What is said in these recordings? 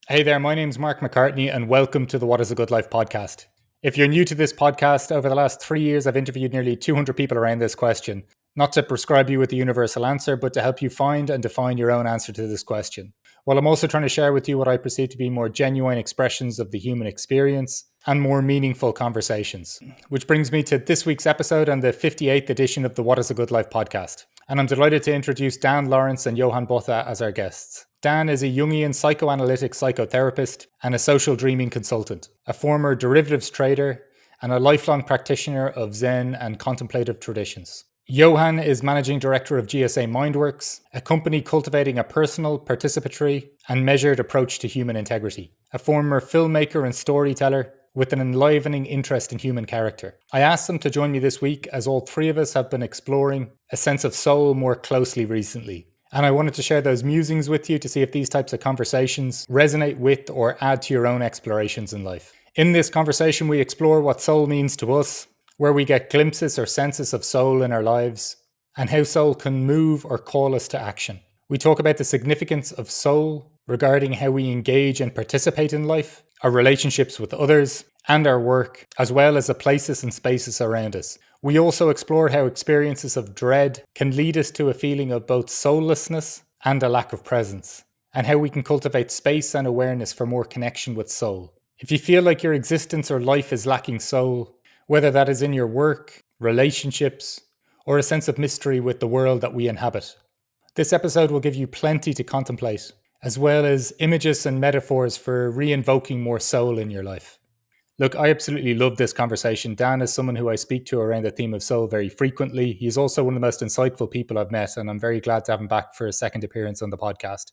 Hey there, my name's Mark McCartney, and welcome to the What is a Good Life podcast. If you're new to this podcast, over the last 3 years, I've interviewed nearly 200 people around this question, not to prescribe you with the universal answer, but to help you find and define your own answer to this question. While I'm also trying to share with you what I perceive to be more genuine expressions of the human experience and more meaningful conversations. Which brings me to this week's episode and the 58th edition of the What is a Good Life podcast. And I'm delighted to introduce Dan, Lawrence and Johann Botha as our guests. Dan is a Jungian Psychoanalytic Psychotherapist and a social dreaming consultant, a former derivatives trader, and a lifelong practitioner of Zen and contemplative traditions. Johann is Managing Director of GSA Mindworks, a company cultivating a personal, participatory, and measured approach to human integrity, a former filmmaker and storyteller with an enlivening interest in human character. I asked them to join me this week as all three of us have been exploring a sense of soul more closely recently. And I wanted to share those musings with you to see if these types of conversations resonate with or add to your own explorations in life. In this conversation, we explore what soul means to us, where we get glimpses or senses of soul in our lives, and how soul can move or call us to action. We talk about the significance of soul regarding how we engage and participate in life, our relationships with others, and our work, as well as the places and spaces around us. We also explore how experiences of dread can lead us to a feeling of both soullessness and a lack of presence, and how we can cultivate space and awareness for more connection with soul. If you feel like your existence or life is lacking soul, whether that is in your work, relationships, or a sense of mystery with the world that we inhabit, this episode will give you plenty to contemplate, as well as images and metaphors for re-invoking more soul in your life. Look, I absolutely love this conversation. Dan is someone who I speak to around the theme of soul very frequently. He's also one of the most insightful people I've met, and I'm very glad to have him back for a second appearance on the podcast.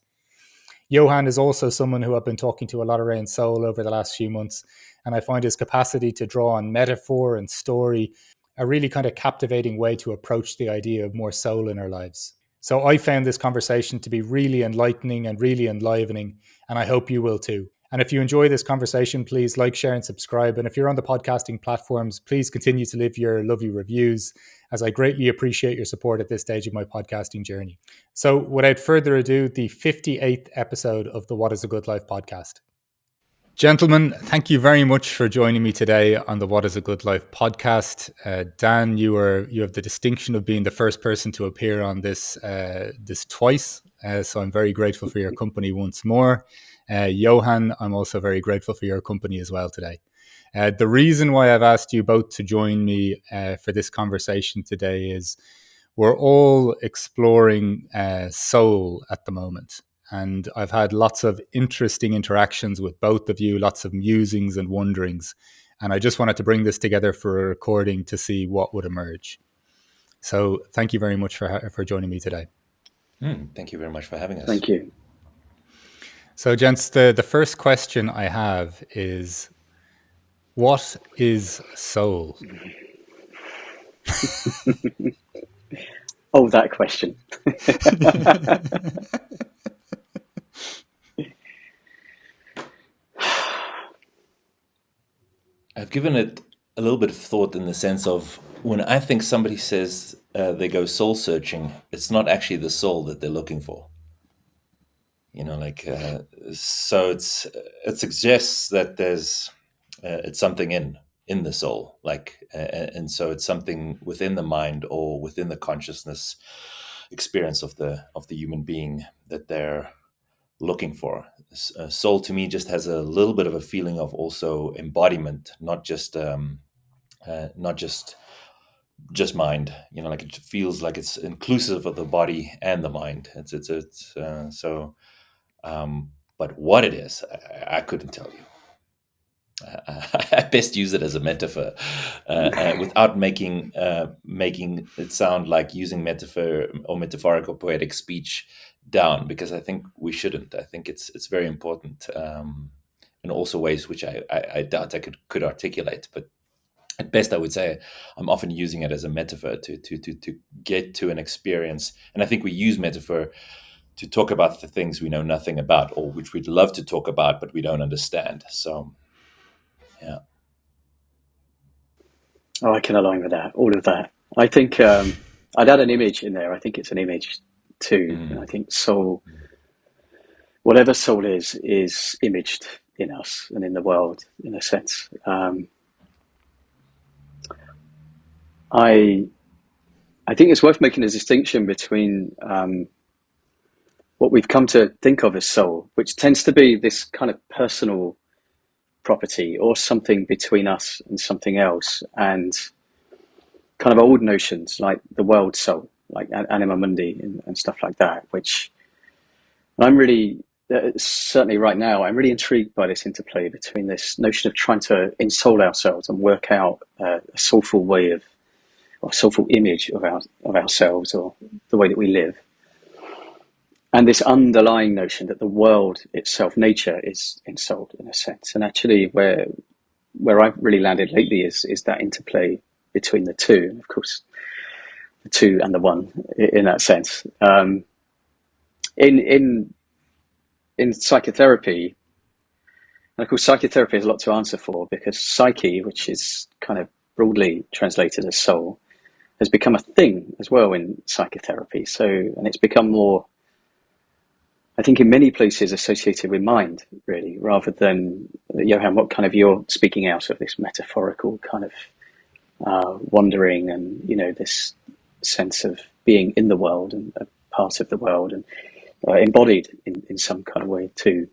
Johann is also someone who I've been talking to a lot around soul over the last few months, and I find his capacity to draw on metaphor and story a really kind of captivating way to approach the idea of more soul in our lives. So I found this conversation to be really enlightening and really enlivening, and I hope you will too. And if you enjoy this conversation, please like, share, and subscribe. And if you're on the podcasting platforms, please continue to leave your lovely reviews, as I greatly appreciate your support at this stage of my podcasting journey. So without further ado, the 58th episode of the What is a Good Life podcast. Gentlemen, thank you very much for joining me today on the What is a Good Life podcast. Dan, you have the distinction of being the first person to appear on this twice, so I'm very grateful for your company once more. Johann, I'm also very grateful for your company as well today. The reason why I've asked you both to join me for this conversation today is we're all exploring soul at the moment. And I've had lots of interesting interactions with both of you, lots of musings and wonderings. And I just wanted to bring this together for a recording to see what would emerge. So thank you very much for joining me today. Thank you very much for having us. Thank you. So, gents, the first question I have is, what is soul? Oh, that question. I've given it a little bit of thought in the sense of when I think somebody says they go soul searching, it's not actually the soul that they're looking for. So it suggests that there's it's something in the soul, and so it's something within the mind or within the consciousness experience of the human being that they're looking for. Soul to me just has a little bit of a feeling of also embodiment, not just mind. Like it feels like it's inclusive of the body and the mind. But what it is, I couldn't tell you. I best use it as a metaphor without making it sound like using metaphor or metaphorical poetic speech down, because I think we shouldn't. I think it's very important in also ways which I doubt I could articulate. But at best, I would say I'm often using it as a metaphor to get to an experience. And I think we use metaphor to talk about the things we know nothing about, or which we'd love to talk about, but we don't understand. So, yeah. Oh, I can align with that. All of that. I think I'd add an image in there. I think it's an image too. And I think soul whatever soul is imaged in us and in the world, in a sense. I think it's worth making a distinction between what we've come to think of as soul, which tends to be this kind of personal property or something between us and something else, and kind of old notions like the world soul, like anima mundi and stuff like that, which I'm really, certainly right now, I'm really intrigued by this interplay between this notion of trying to ensoul ourselves and work out a soulful way of, or soulful image of ourselves, or the way that we live, and this underlying notion that the world itself, nature, is ensouled in a sense. And actually, where I've really landed lately is that interplay between the two, and of course, the two and the one in that sense. In psychotherapy, and of course, psychotherapy has a lot to answer for, because psyche, which is kind of broadly translated as soul, has become a thing as well in psychotherapy. So, and it's become more, I think, in many places associated with mind, really, rather than, Johann, what kind of you're speaking out of this metaphorical kind of wandering, and this sense of being in the world and a part of the world, and embodied in some kind of way too.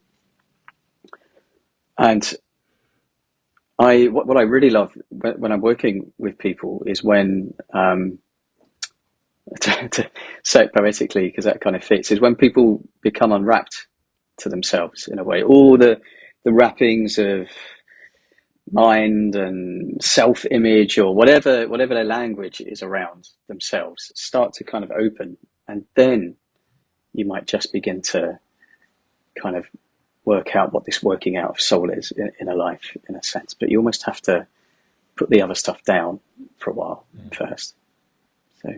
And what I really love when I'm working with people is when, to say it poetically, because that kind of fits, is when people become unwrapped to themselves in a way. All the wrappings of mind and self-image, or whatever their language is around themselves, start to kind of open, and then you might just begin to kind of work out what this working out of soul is in a life, in a sense. But you almost have to put the other stuff down for a while first. So,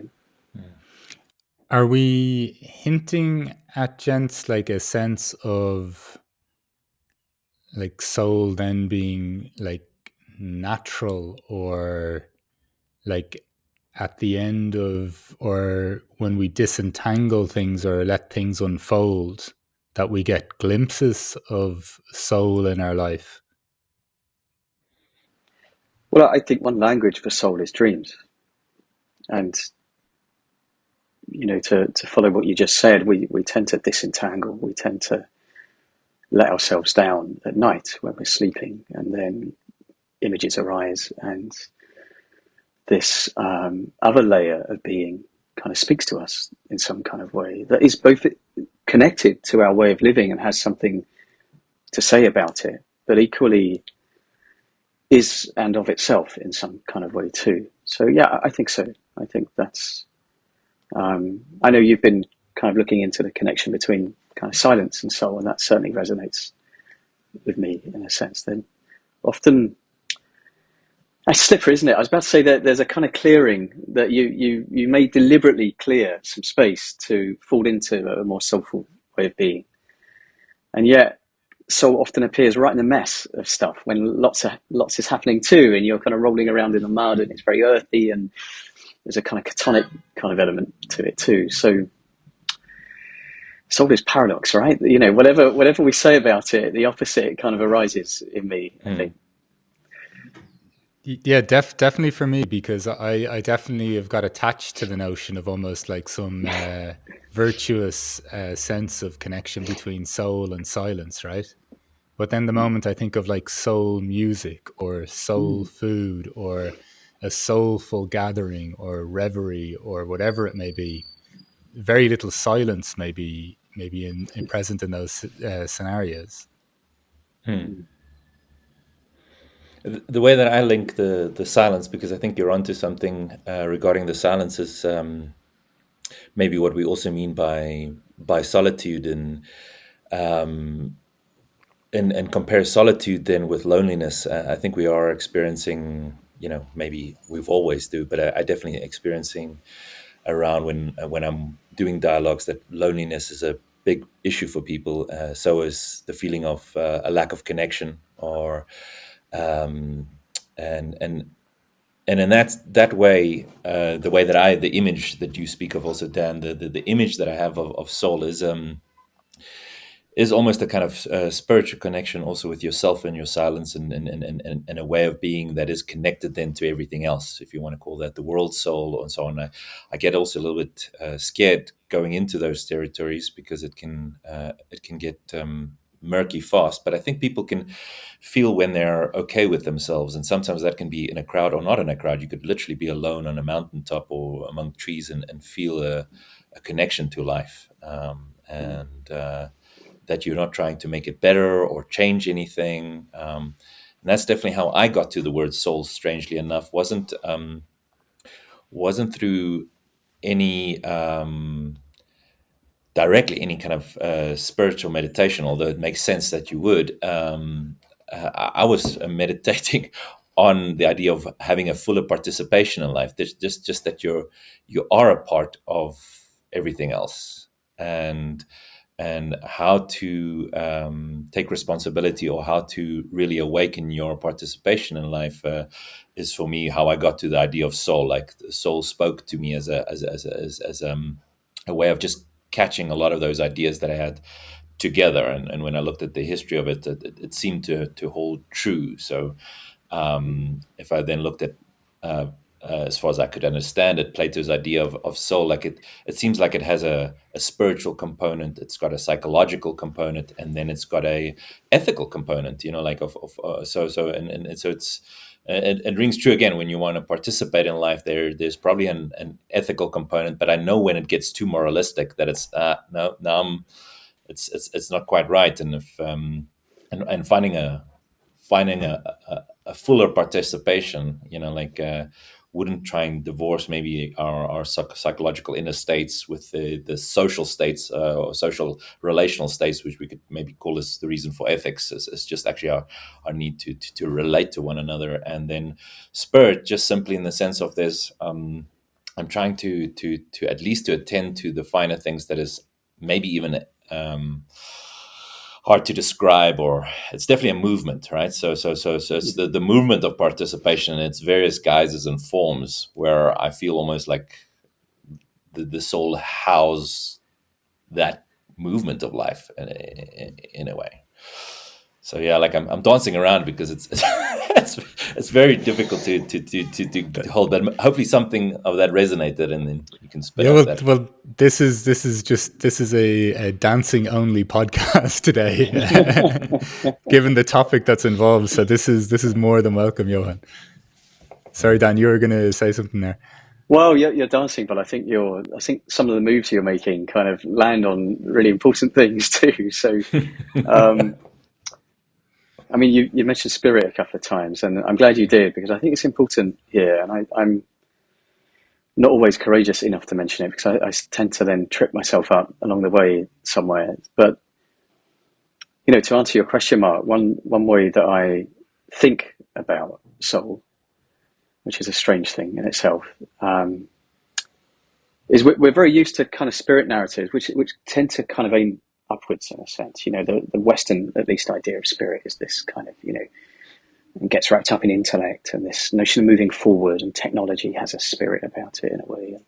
are we hinting at, gents, like a sense of like soul then being like natural, or like at the end of, or when we disentangle things or let things unfold, that we get glimpses of soul in our life? well, I think one language for soul is dreams. And, to follow what you just said, we tend to disentangle, we tend to let ourselves down at night when we're sleeping, and then images arise, and this other layer of being kind of speaks to us in some kind of way that is both connected to our way of living and has something to say about it, but equally is and of itself in some kind of way too. So yeah, I think so. I think that's, I know you've been kind of looking into the connection between kind of silence and soul, and that certainly resonates with me in a sense. Then often, it's slippery, isn't it? I was about to say that there's a kind of clearing that you may deliberately clear some space to fall into a more soulful way of being, and yet soul often appears right in the mess of stuff when lots is happening too, and you're kind of rolling around in the mud, and it's very earthy, and there's a kind of catonic kind of element to it too. So soul is paradox, right? Whatever we say about it, the opposite kind of arises in me, I think. Yeah, definitely for me, because I definitely have got attached to the notion of almost like some virtuous sense of connection between soul and silence, right? But then the moment I think of like soul music or soul food or a soulful gathering or reverie or whatever it may be, very little silence may be in present in those scenarios. The way that I link the silence, because I think you're onto something regarding the silence, is maybe what we also mean by solitude, and compare solitude then with loneliness. I think we are experiencing, maybe we've always do, but I definitely experiencing around when I'm doing dialogues that loneliness is a big issue for people. So is the feeling of a lack of connection, or and in that way, the way that the image that you speak of also, Dan, the image that I have of soul is almost a kind of spiritual connection also with yourself and your silence, and a way of being that is connected then to everything else, if you want to call that the world soul and so on. I get also a little bit scared going into those territories, because it can get murky fast. But I think people can feel when they're okay with themselves, and sometimes that can be in a crowd or not in a crowd. You could literally be alone on a mountaintop or among trees, and feel a connection to life, and that you're not trying to make it better or change anything. And that's definitely how I got to the word soul. Strangely enough, wasn't through any directly any kind of spiritual meditation, although it makes sense that you would. I was meditating on the idea of having a fuller participation in life. There's just that you are a part of everything else, and how to take responsibility, or how to really awaken your participation in life, is for me how I got to the idea of soul. Like, the soul spoke to me as a way of just catching a lot of those ideas that I had together. And when I looked at the history of it, it seemed to hold true. So if I then looked at, as far as I could understand it, Plato's idea of soul, like it seems like it has a spiritual component, it's got a psychological component, and then it's got a ethical component, like so it's it rings true again when you want to participate in life. There's probably an ethical component, but I know when it gets too moralistic that it's no, it's not quite right. And if and finding a fuller participation, wouldn't try and divorce maybe our psychological inner states with the social states, or social relational states, which we could maybe call as the reason for ethics. Is just actually our need to relate to one another. And then spirit, just simply in the sense of there's I'm trying to at least to attend to the finer things that is maybe even hard to describe, or it's definitely a movement, right? So it's the movement of participation in its various guises and forms, where I feel almost like the soul house that movement of life in a way. So yeah, like I'm dancing around because it's it's very difficult to hold. But hopefully something of that resonated, and then you can spit out that. Well, this is a dancing only podcast today, given the topic that's involved. So this is more than welcome, Johann. Sorry, Dan, you were going to say something there. Well, you're dancing, but I think some of the moves you're making kind of land on really important things too. So, I mean, you mentioned spirit a couple of times, and I'm glad you did, because I think it's important here. And I'm not always courageous enough to mention it, because I tend to then trip myself up along the way somewhere. But, to answer your question, Mark, one way that I think about soul, which is a strange thing in itself, is we're very used to kind of spirit narratives, which tend to kind of aim upwards in a sense. The Western, at least, idea of spirit is this kind of, and gets wrapped up in intellect, and this notion of moving forward, and technology has a spirit about it in a way.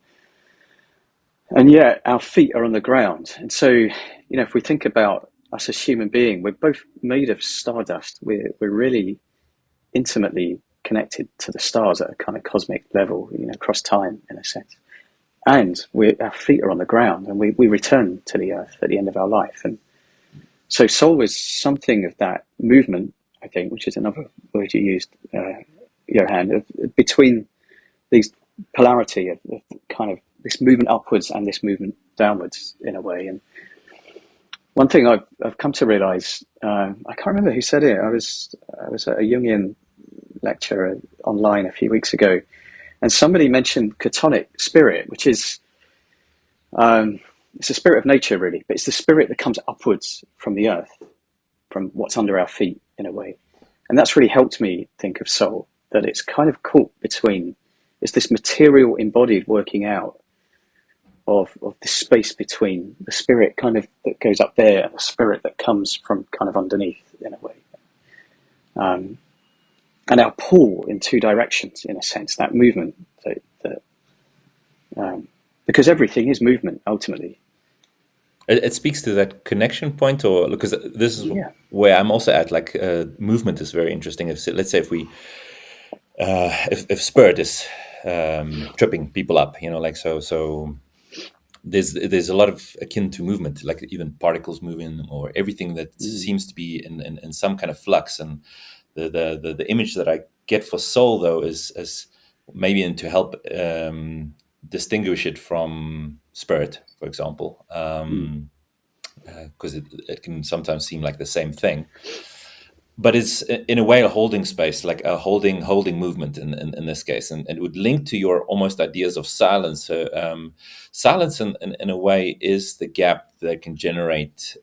And yet our feet are on the ground. And so, if we think about us as human beings, we're both made of stardust. We're really intimately connected to the stars at a kind of cosmic level, across time in a sense. And our feet are on the ground, and we return to the earth at the end of our life. And so soul is something of that movement, I think, which is another word you used, Johann, between these polarity of kind of this movement upwards and this movement downwards in a way. And one thing I've come to realize, I can't remember who said it. I was at a Jungian lecture online a few weeks ago, and somebody mentioned catonic spirit, which is it's a spirit of nature, really, but it's the spirit that comes upwards from the earth, from what's under our feet in a way. And that's really helped me think of soul, that it's kind of caught between, it's this material embodied working out of the space between the spirit kind of that goes up there and the spirit that comes from kind of underneath in a way. And our pull in two directions, in a sense, that movement, because everything is movement ultimately. It speaks to that connection point, or because this is Yeah. where I'm also at. Like movement is very interesting. If let's say if spirit is tripping people up, like so there's a lot of akin to movement, like even particles moving or everything that Mm. seems to be in some kind of flux. And the image that I get for soul though is maybe in to help distinguish it from spirit, for example, Mm. because it can sometimes seem like the same thing, but it's in a way a holding space, like a holding movement in this case, and it would link to your almost ideas of silence. So, silence in a way is the gap that can generate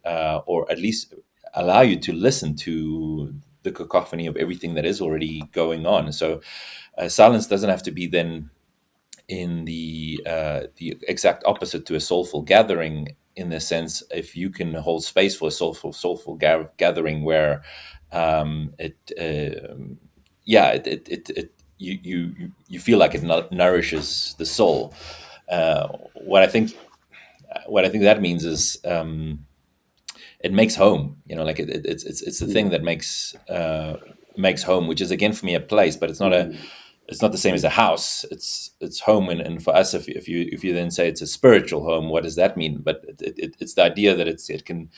or at least allow you to listen to the cacophony of everything that is already going on. So silence doesn't have to be then in the exact opposite to a soulful gathering, in the sense if you can hold space for a soulful gathering where it yeah you feel like it nourishes the soul. What I think that means is it makes home, like it's the thing Yeah. that makes home, which is again for me a place, but Mm. it's not the same as a house. It's home, and for us, if you then say it's a spiritual home, what does that mean? But it's the idea that it can.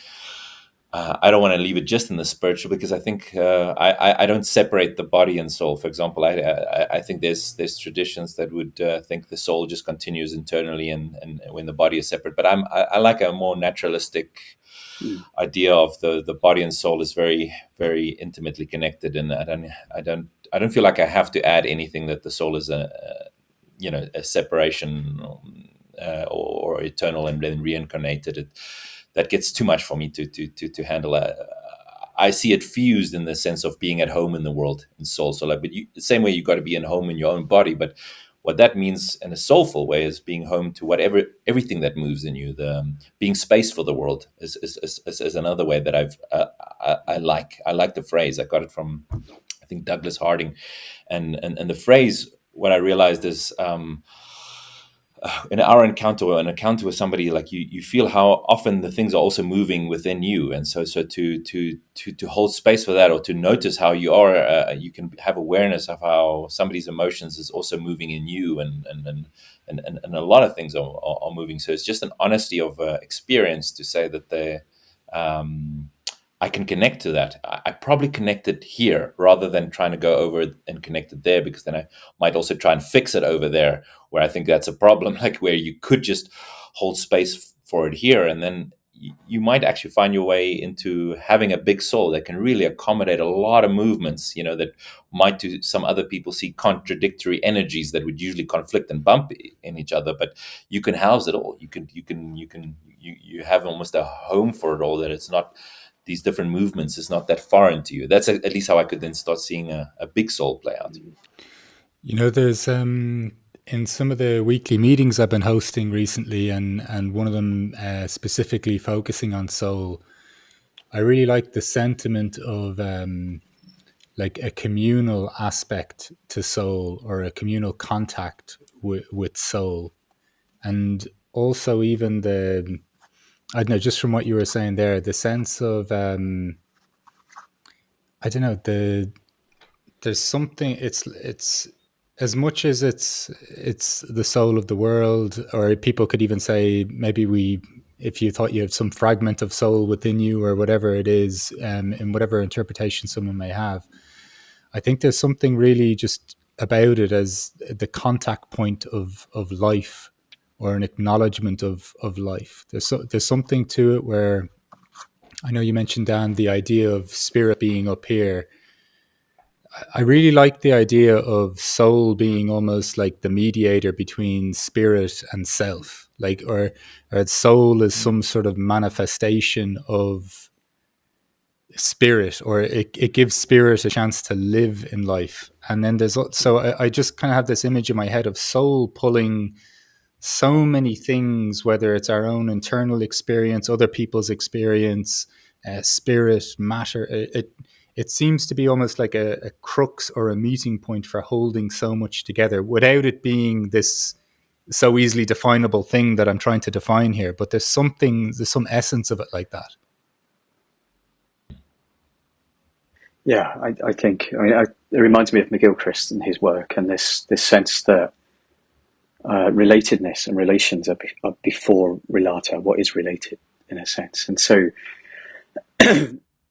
I don't want to leave it just in the spiritual, because I think I don't separate the body and soul. For example, I think there's traditions that would think the soul just continues internally, and when the body is separate. But I like a more naturalistic Mm. idea of the body and soul is very very intimately connected, and I don't feel like I have to add anything that the soul is a separation, or eternal and then reincarnated. That gets too much for me to handle. I see it fused in the sense of being at home in the world in soul. So like, but the same way you got to be at home in your own body, but what that means in a soulful way is being home to everything that moves in you. The being space for the world is another way that I like. I like the phrase. I got it from, I think, Douglas Harding, and the phrase. What I realized is, in our encounter or an encounter with somebody, like you feel how often the things are also moving within you, and so to hold space for that, or to notice how you are, you can have awareness of how somebody's emotions is also moving in you, and a lot of things are moving. So it's just an honesty of experience to say that um, I can connect to that. I probably connect it here rather than trying to go over and connect it there, because then I might also try and fix it over there, where I think that's a problem, like where you could just hold space for it here. And then you might actually find your way into having a big soul that can really accommodate a lot of movements, that might to some other people see contradictory energies that would usually conflict and bump in each other. But you can house it all. You have almost a home for it all, that it's not, these different movements is not that foreign to you. That's at least how I could then start seeing a big soul play out. There's in some of the weekly meetings I've been hosting recently, and one of them specifically focusing on soul. I really like the sentiment of like a communal aspect to soul, or a communal contact with soul, and also even the, I don't know, just from what you were saying there, the sense of I don't know, there's something, it's as much as it's the soul of the world, or people could even say maybe we, if you thought you have some fragment of soul within you, or whatever it is, in whatever interpretation someone may have, I think there's something really just about it as the contact point of life, or an acknowledgement of life. There's something to it where, I know you mentioned, Dan, the idea of spirit being up here. I really like the idea of soul being almost like the mediator between spirit and self, like, or soul is some sort of manifestation of spirit, or it gives spirit a chance to live in life. And then there's, so I just kind of have this image in my head of soul pulling so many things, whether it's our own internal experience, other people's experience, spirit, matter. It seems to be almost like a crux or a meeting point for holding so much together, without it being this so easily definable thing that I'm trying to define here, but there's some essence of it like that. Yeah, I think, it reminds me of McGilchrist and his work, and this sense that relatedness and relations are before relata, what is related, in a sense. And so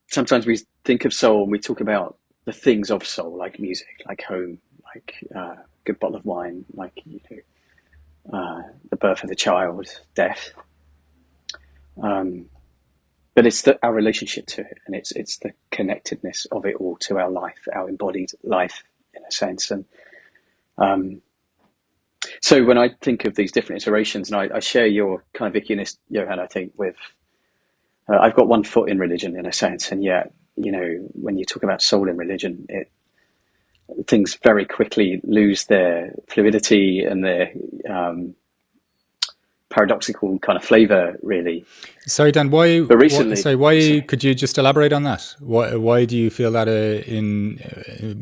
sometimes we think of soul and we talk about the things of soul, like music, like home, like a good bottle of wine, like the birth of the child, death. But it's our relationship to it, and it's the connectedness of it all to our life, our embodied life, in a sense. And so when I think of these different iterations, and I share your kind of ickiness, Johann, I think, with I've got one foot in religion, in a sense, and yet, when you talk about soul in religion, things very quickly lose their fluidity and their paradoxical kind of flavor, really. Sorry, Dan, why recently, could you just elaborate on that? Why do you feel that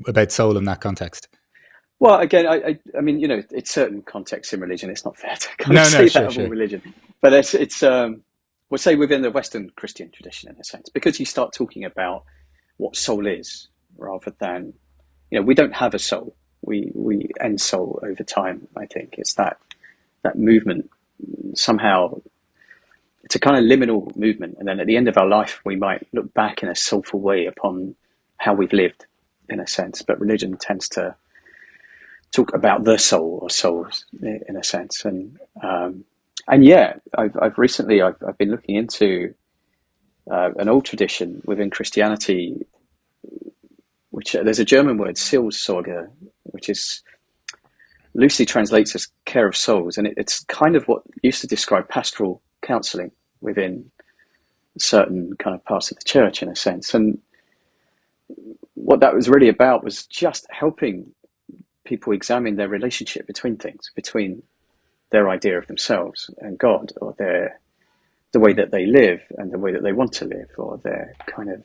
about soul in that context? Well, again, I mean, it's certain contexts in religion. It's not fair to kind of say that of all religion, but it's we'll say within the Western Christian tradition, in a sense, because you start talking about what soul is, rather than, we don't have a soul. We end soul over time. I think it's that movement. Somehow it's a kind of liminal movement, and then at the end of our life we might look back in a soulful way upon how we've lived, in a sense. But religion tends to talk about the soul or souls, in a sense. And yeah, I've recently been looking into an old tradition within Christianity, which there's a German word, Seelsorge, which is loosely translates as care of souls, and it's kind of what used to describe pastoral counselling within certain kind of parts of the church, in a sense. And what that was really about was just helping people examine their relationship between things, between their idea of themselves and God, or the way that they live and the way that they want to live, or their kind of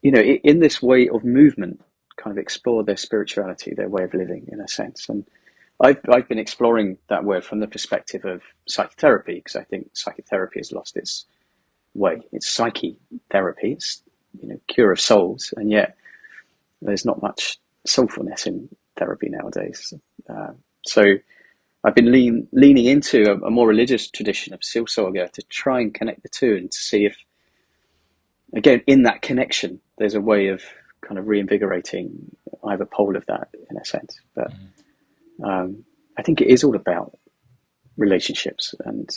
in this way of movement, kind of explore their spirituality, their way of living, in a sense. And I've been exploring that word from the perspective of psychotherapy, because I think psychotherapy has lost its way. It's psyche therapy, it's cure of souls, and yet there's not much soulfulness in therapy nowadays. So I've been leaning into a more religious tradition of Seelsorge to try and connect the two, and to see if, again, in that connection, there's a way of kind of reinvigorating either pole of that, in a sense. But I think it is all about relationships and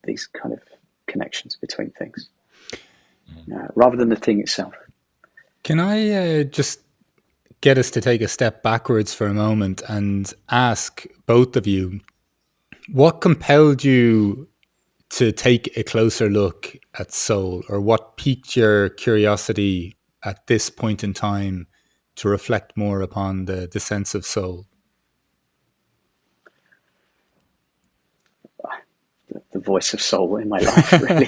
these kind of connections between things, rather than the thing itself. Can I just get us to take a step backwards for a moment and ask both of you, what compelled you to take a closer look at soul, or what piqued your curiosity at this point in time to reflect more upon the sense of soul? The voice of soul in my life, really.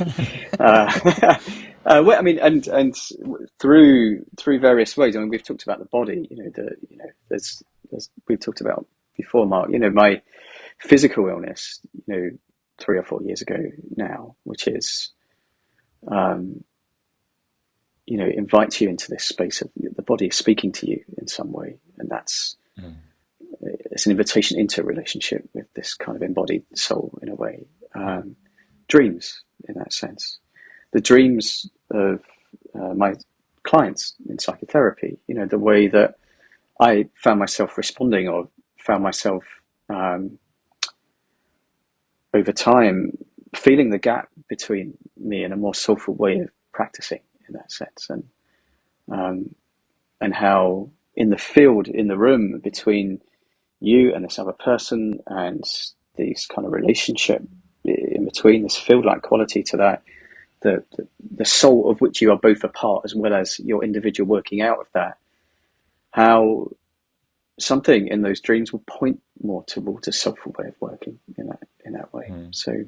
Well, I mean, and through various ways. I mean, we've talked about the body. There's we've talked about before, Mark. My physical illness. 3 or 4 years ago now, which is, invites you into this space of the body is speaking to you in some way, and that's it's an invitation into a relationship with this kind of embodied soul, in a way. Dreams, in that sense, the dreams of my clients in psychotherapy, the way that I found myself responding, or found myself over time feeling the gap between me and a more soulful way of practicing, in that sense. And how in the field, in the room between you and this other person, and these kind of relationship in between, this field-like quality to that, the soul of which you are both a part, as well as your individual working out of that, how something in those dreams will point more towards a soulful way of working in that way. So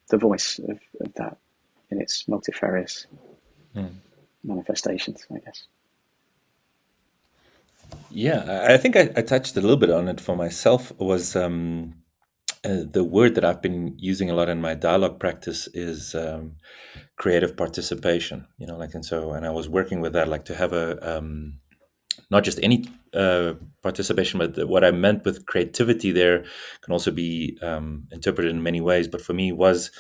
the voice of that in its multifarious manifestations, I guess. Yeah, I think I touched a little bit on it for myself. Was the word that I've been using a lot in my dialogue practice is creative participation. And I was working with that, like to have a not just any participation, but what I meant with creativity there can also be interpreted in many ways. But for me, was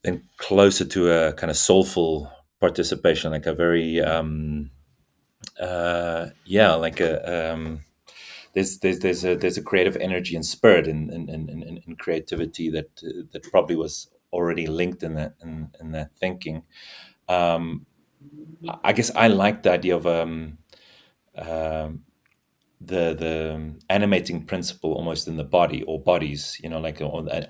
then closer to a kind of soulful participation, like a very like a there's a creative energy and spirit in creativity that probably was already linked in that thinking. Um, I guess I like the idea of um, the animating principle almost in the body or bodies, like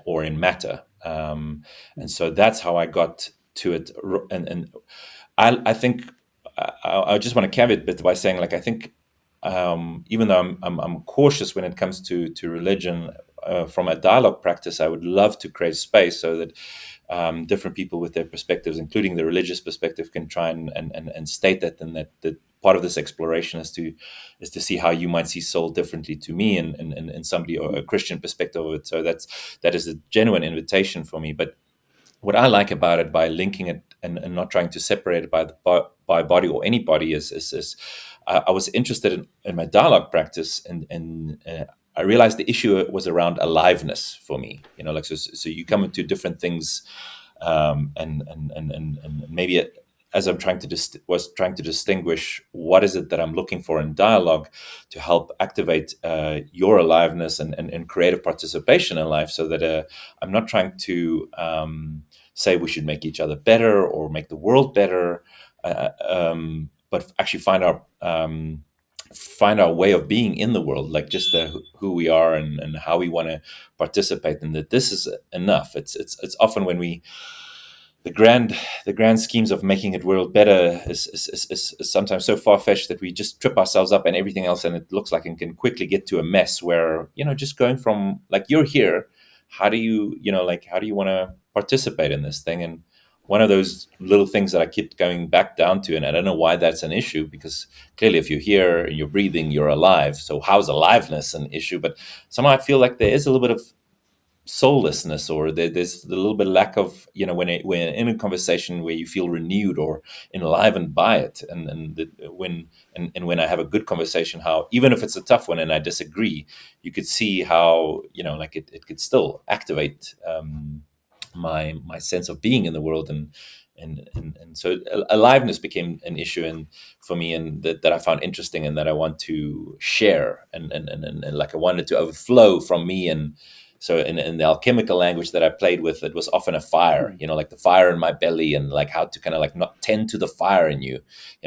or in matter. And so that's how I got to it. And I think I just want to caveat it by saying, like, I think even though I'm cautious when it comes to religion, from a dialogue practice, I would love to create space so that different people with their perspectives, including the religious perspective, can try and state that, and that part of this exploration is to see how you might see soul differently to me and somebody or a Christian perspective of it. So that is a genuine invitation for me. But what I like about it, by linking it and not trying to separate it by body or any body, is I was interested in my dialogue practice, and I realized the issue was around aliveness for me. Like, so you come into different things, and maybe as I'm trying to was trying to distinguish what is it that I'm looking for in dialogue to help activate your aliveness and creative participation in life, so that I'm not trying to say we should make each other better or make the world better, but actually find our way of being in the world, like just who we are and how we want to participate, and that this is enough. It's often when we the grand schemes of making it world better is sometimes so far-fetched that we just trip ourselves up and everything else, and it looks like it can quickly get to a mess where, just going from, like, you're here, how do you want to participate in this thing? And one of those little things that I keep going back down to, and I don't know why that's an issue, because clearly if you're here and you're breathing, you're alive. So how's aliveness an issue? But somehow I feel like there is a little bit of soullessness, or there's a little bit of lack of, when in a conversation where you feel renewed or enlivened by it, and when I have a good conversation, how even if it's a tough one and I disagree, you could see how, like, it could still activate my sense of being in the world, and so aliveness became an issue and for me, and that I found interesting, and that I want to share, and like I wanted to overflow from me. And so in the alchemical language that I played with, it was often a fire, like the fire in my belly, and like how to kind of like not tend to the fire in you.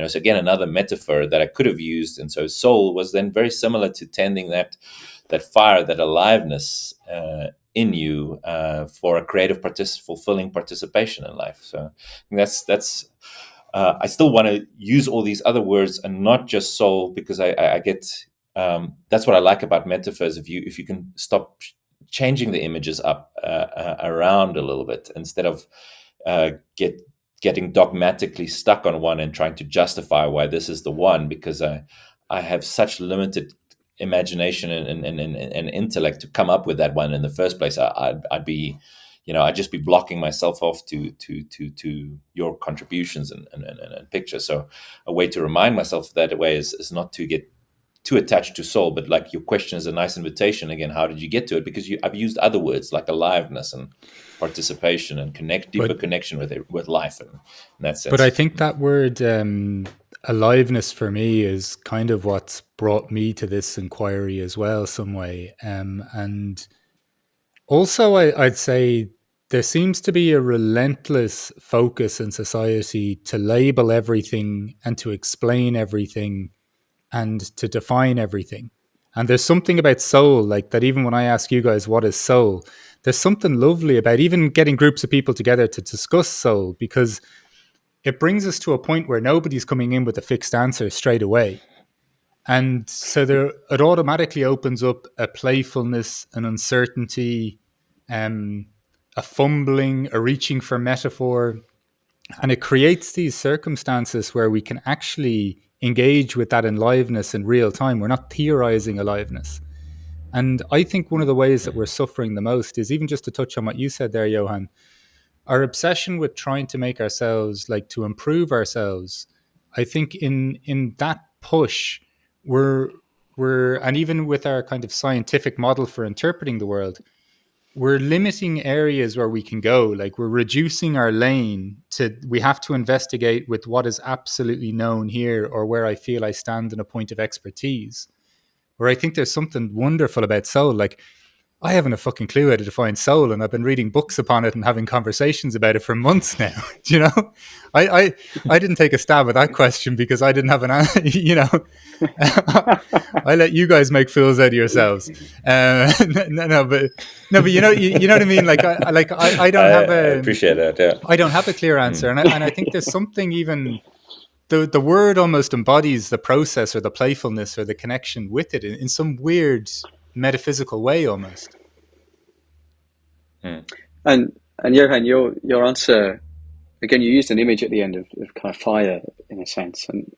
So again, another metaphor that I could have used. And so soul was then very similar to tending that fire, that aliveness in you, for a creative, fulfilling participation in life. So I think that's I still want to use all these other words and not just soul, because I get that's what I like about metaphors. If you can stop changing the images up around a little bit, instead of uh, getting dogmatically stuck on one and trying to justify why this is the one, because I have such limited imagination and intellect to come up with that one in the first place. I'd be, I'd just be blocking myself off to your contributions and pictures. So a way to remind myself that way is not to get too attached to soul, but like your question is a nice invitation. Again, how did you get to it? Because I've used other words like aliveness and participation and deeper But connection with life, and in that but I sense. think that word aliveness for me is kind of what's brought me to this inquiry as well, some way. And also, I'd say there seems to be a relentless focus in society to label everything and to explain everything and to define everything. And there's something about soul, like that, even when I ask you guys, what is soul? There's something lovely about even getting groups of people together to discuss soul, because it brings us to a point where nobody's coming in with a fixed answer straight away. And so it automatically opens up a playfulness, an uncertainty, um, a fumbling, a reaching for metaphor. And it creates these circumstances where we can actually engage with that enliveness in real time. We're not theorizing aliveness. And I think one of the ways that we're suffering the most is, even just to touch on what you said there, Johann, our obsession with trying to make ourselves, like, to improve ourselves. I think in that push, we're and even with our kind of scientific model for interpreting the world, we're limiting areas where we can go. Like, we're reducing our lane to, we have to investigate with what is absolutely known here, or where I feel I stand in a point of expertise. Where I think there's something wonderful about soul. Like, I haven't a fucking clue how to define soul, and I've been reading books upon it and having conversations about it for months now. You know, I didn't take a stab at that question because I didn't have an answer. You know, I let you guys make fools out of yourselves. But you know what I mean. I don't have I a appreciate that. Yeah. I don't have a clear answer, and I think there's something, even the word almost embodies the process or the playfulness or the connection with it in some weird metaphysical way almost. And Johann, your answer again, you used an image at the end of kind of fire, in a sense, and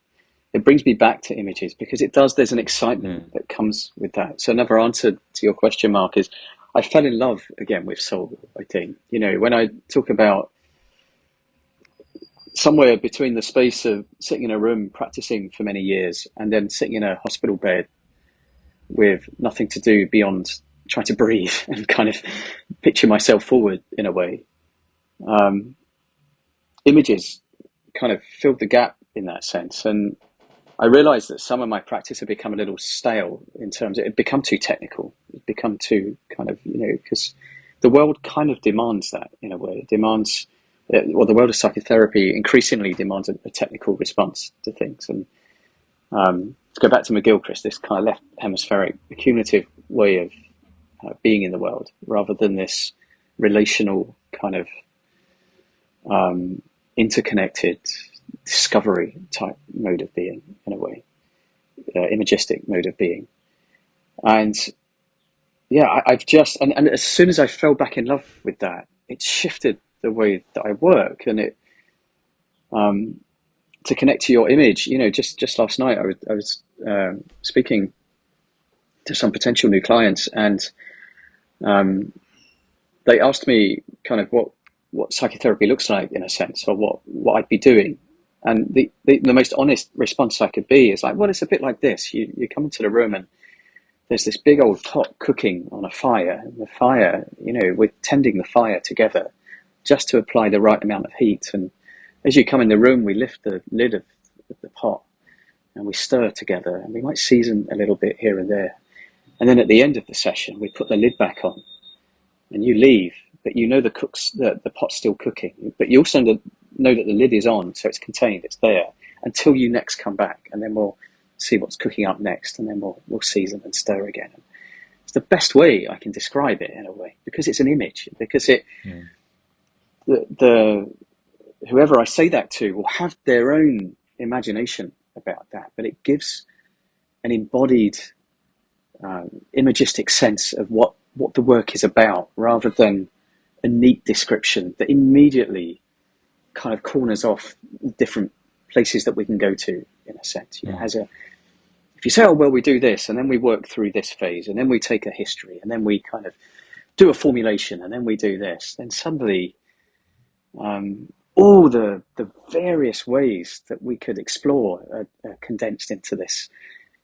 it brings me back to images because it does. There's an excitement that comes with that. So another answer to your question, Mark, is I fell in love again with soul. I think, you know, when I talk about somewhere between the space of sitting in a room practicing for many years and then sitting in a hospital bed with nothing to do beyond trying to breathe and kind of picture myself forward in a way. Images kind of filled the gap in that sense. And I realized that some of my practice had become a little stale in terms of it had become too technical. It become too kind of, you know, because the world kind of demands that in a way. It demands, well, the world of psychotherapy increasingly demands a technical response to things. And to go back to McGilchrist, this kind of left hemispheric accumulative way of being in the world, rather than this relational kind of interconnected discovery type mode of being, in a way, imagistic mode of being. And yeah, I've just, and as soon as I fell back in love with that, it shifted the way that I work. And it, to connect to your image, you know, just last night I was speaking to some potential new clients, and they asked me kind of what psychotherapy looks like, in a sense, or what I'd be doing. And the most honest response I could be is like, well, it's a bit like this. You come into the room and there's this big old pot cooking on a fire. And the fire, you know, we're tending the fire together just to apply the right amount of heat. And as you come in the room, we lift the lid of the pot and we stir together, and we might season a little bit here and there. And then at the end of the session, we put the lid back on and you leave, but you know the pot's still cooking, but you also know that the lid is on, so it's contained, it's there, until you next come back, and then we'll see what's cooking up next, and then we'll season and stir again. It's the best way I can describe it, in a way, because it's an image, because it the whoever I say that to will have their own imagination about that, but it gives an embodied imagistic sense of what the work is about, rather than a neat description that immediately kind of corners off different places that we can go to, in a sense. You know, if you say, oh, well, we do this, and then we work through this phase, and then we take a history, and then we kind of do a formulation, and then we do this, then suddenly all the various ways that we could explore are condensed into this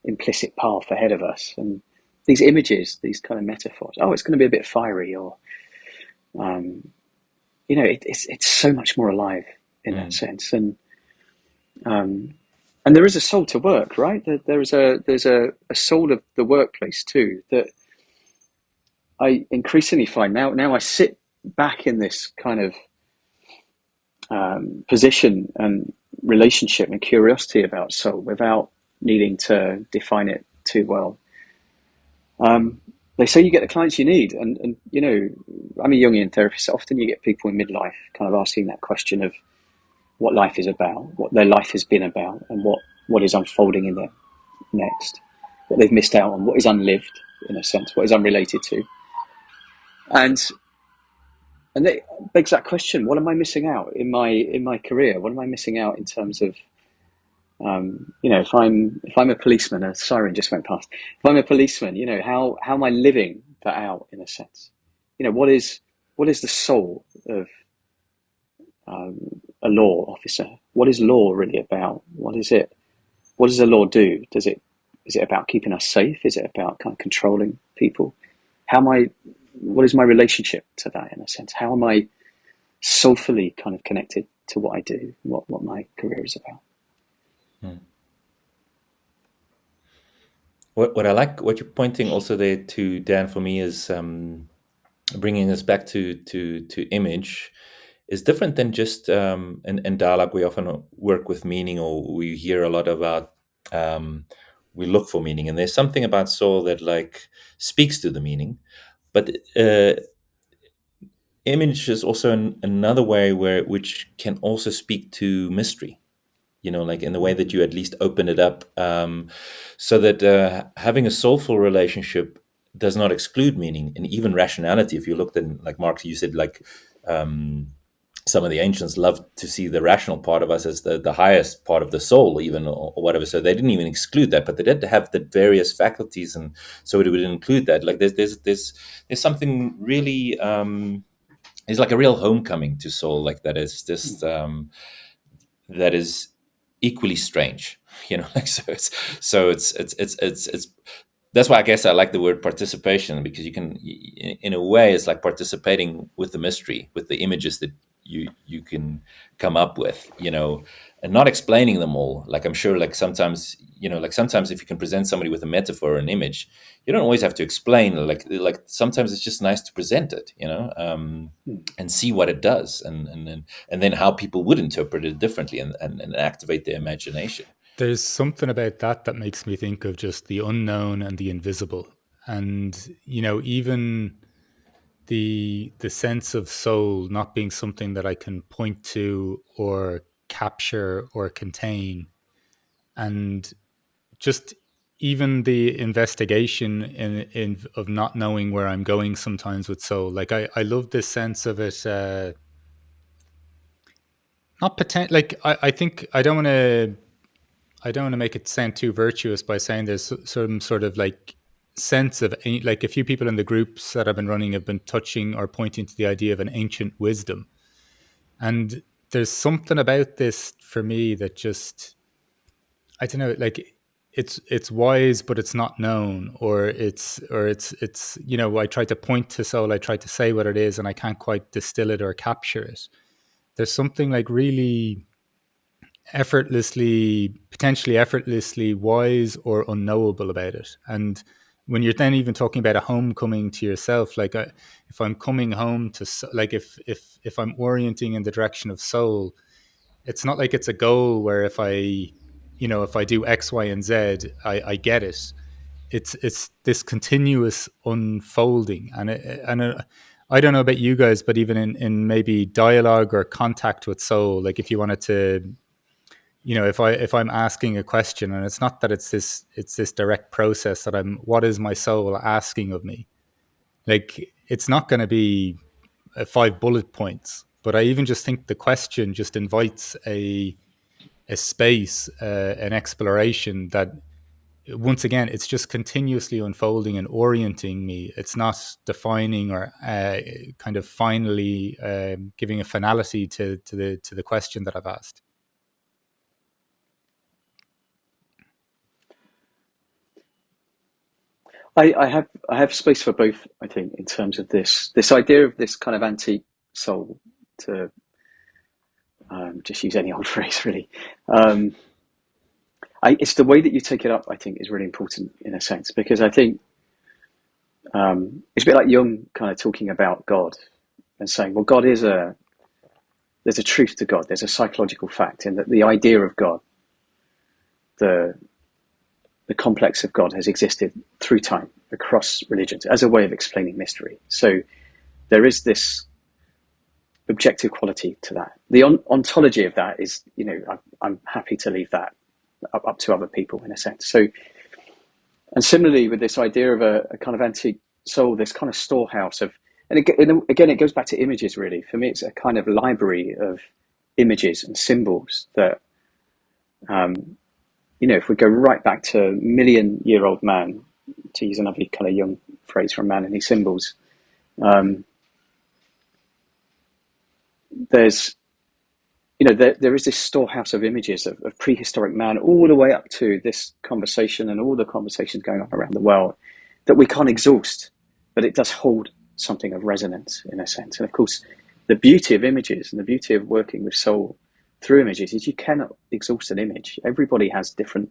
implicit path ahead of us. And these images, these kind of metaphors, oh, it's going to be a bit fiery, or you know, it's so much more alive in that sense. And there is a soul to work, right? There's a soul of the workplace too, that I increasingly find now I sit back in this kind of position and relationship and curiosity about soul without needing to define it too well. They say you get the clients you need, and you know, I'm a Jungian therapist. So often you get people in midlife kind of asking that question of what life is about, what their life has been about, and what is unfolding in their next, what they've missed out on, what is unlived, in a sense, what is unrelated to. And it begs that question: what am I missing out in my career? What am I missing out in terms of If I'm a policeman, a siren just went past. If I'm a policeman, how am I living that out in a sense? What is the soul of a law officer? What is law really about? What is it? What does the law do? Is it about keeping us safe? Is it about kind of controlling people? What is my relationship to that in a sense? How am I soulfully kind of connected to what I do, what my career is about? What I like, what you're pointing also there to, Dan, for me is bringing us back to image is different than just in dialogue. We often work with meaning, or we hear a lot about we look for meaning, and there's something about soul that like speaks to the meaning, but image is also another way which can also speak to mystery, like in the way that you at least open it up, so that having a soulful relationship does not exclude meaning and even rationality. If you looked at, like Mark, you said, like some of the ancients loved to see the rational part of us as the highest part of the soul, even, or whatever. So they didn't even exclude that, but they did have the various faculties, and so it would include that. Like there's something really, there's like a real homecoming to soul, like that is just that is equally strange, like it's that's why I guess I like the word participation, because you can, in a way, it's like participating with the mystery, with the images that you can come up with, and not explaining them all. Like I'm sure, like sometimes, sometimes if you can present somebody with a metaphor or an image, you don't always have to explain. Like sometimes it's just nice to present it, and see what it does, and then how people would interpret it differently, and activate their imagination. There's something about that makes me think of just the unknown and the invisible. And, even the sense of soul not being something that I can point to or capture or contain. And just even the investigation in of not knowing where I'm going sometimes with soul. Like I love this sense of it, not pretend, like I think I don't want to make it sound too virtuous by saying there's some sort of like sense of, like, a few people in the groups that I've been running have been touching or pointing to the idea of an ancient wisdom. And there's something about this for me that just, I don't know, like it's wise, but it's not known, or it's I try to point to soul, I try to say what it is, and I can't quite distill it or capture it. There's something like really potentially effortlessly wise or unknowable about it. And when you're then even talking about a homecoming to yourself, like if I'm coming home to, like if I'm orienting in the direction of soul, it's not like it's a goal where if I do X, Y, and Z, I get it. It's this continuous unfolding, and I don't know about you guys, but even in maybe dialogue or contact with soul, like if you wanted to, if I'm asking a question, and it's not that it's this direct process that what is my soul asking of me? Like, it's not going to be 5 bullet points, but I even just think the question just invites a space, an exploration that, once again, it's just continuously unfolding and orienting me. It's not defining or kind of finally giving a finality to the question that I've asked. I have space for both, I think, in terms of this idea of this kind of antique soul, to just use any old phrase really. It's the way that you take it up, I think, is really important in a sense, because I think it's a bit like Jung kind of talking about God and saying, well, there's a truth to God, there's a psychological fact, and that the idea of God, the complex of God, has existed through time across religions as a way of explaining mystery. So there is this objective quality to that. The ontology of that is, I'm happy to leave that up to other people in a sense. So, and similarly with this idea of a kind of antique soul, this kind of storehouse of, and again, it goes back to images really. For me, it's a kind of library of images and symbols that if we go right back to a million-year-old man, to use another kind of young phrase from Man and His Symbols, there's, there is this storehouse of images of prehistoric man all the way up to this conversation and all the conversations going on around the world that we can't exhaust, but it does hold something of resonance in a sense. And of course, the beauty of images and the beauty of working with soul through images is you cannot exhaust an image. Everybody has different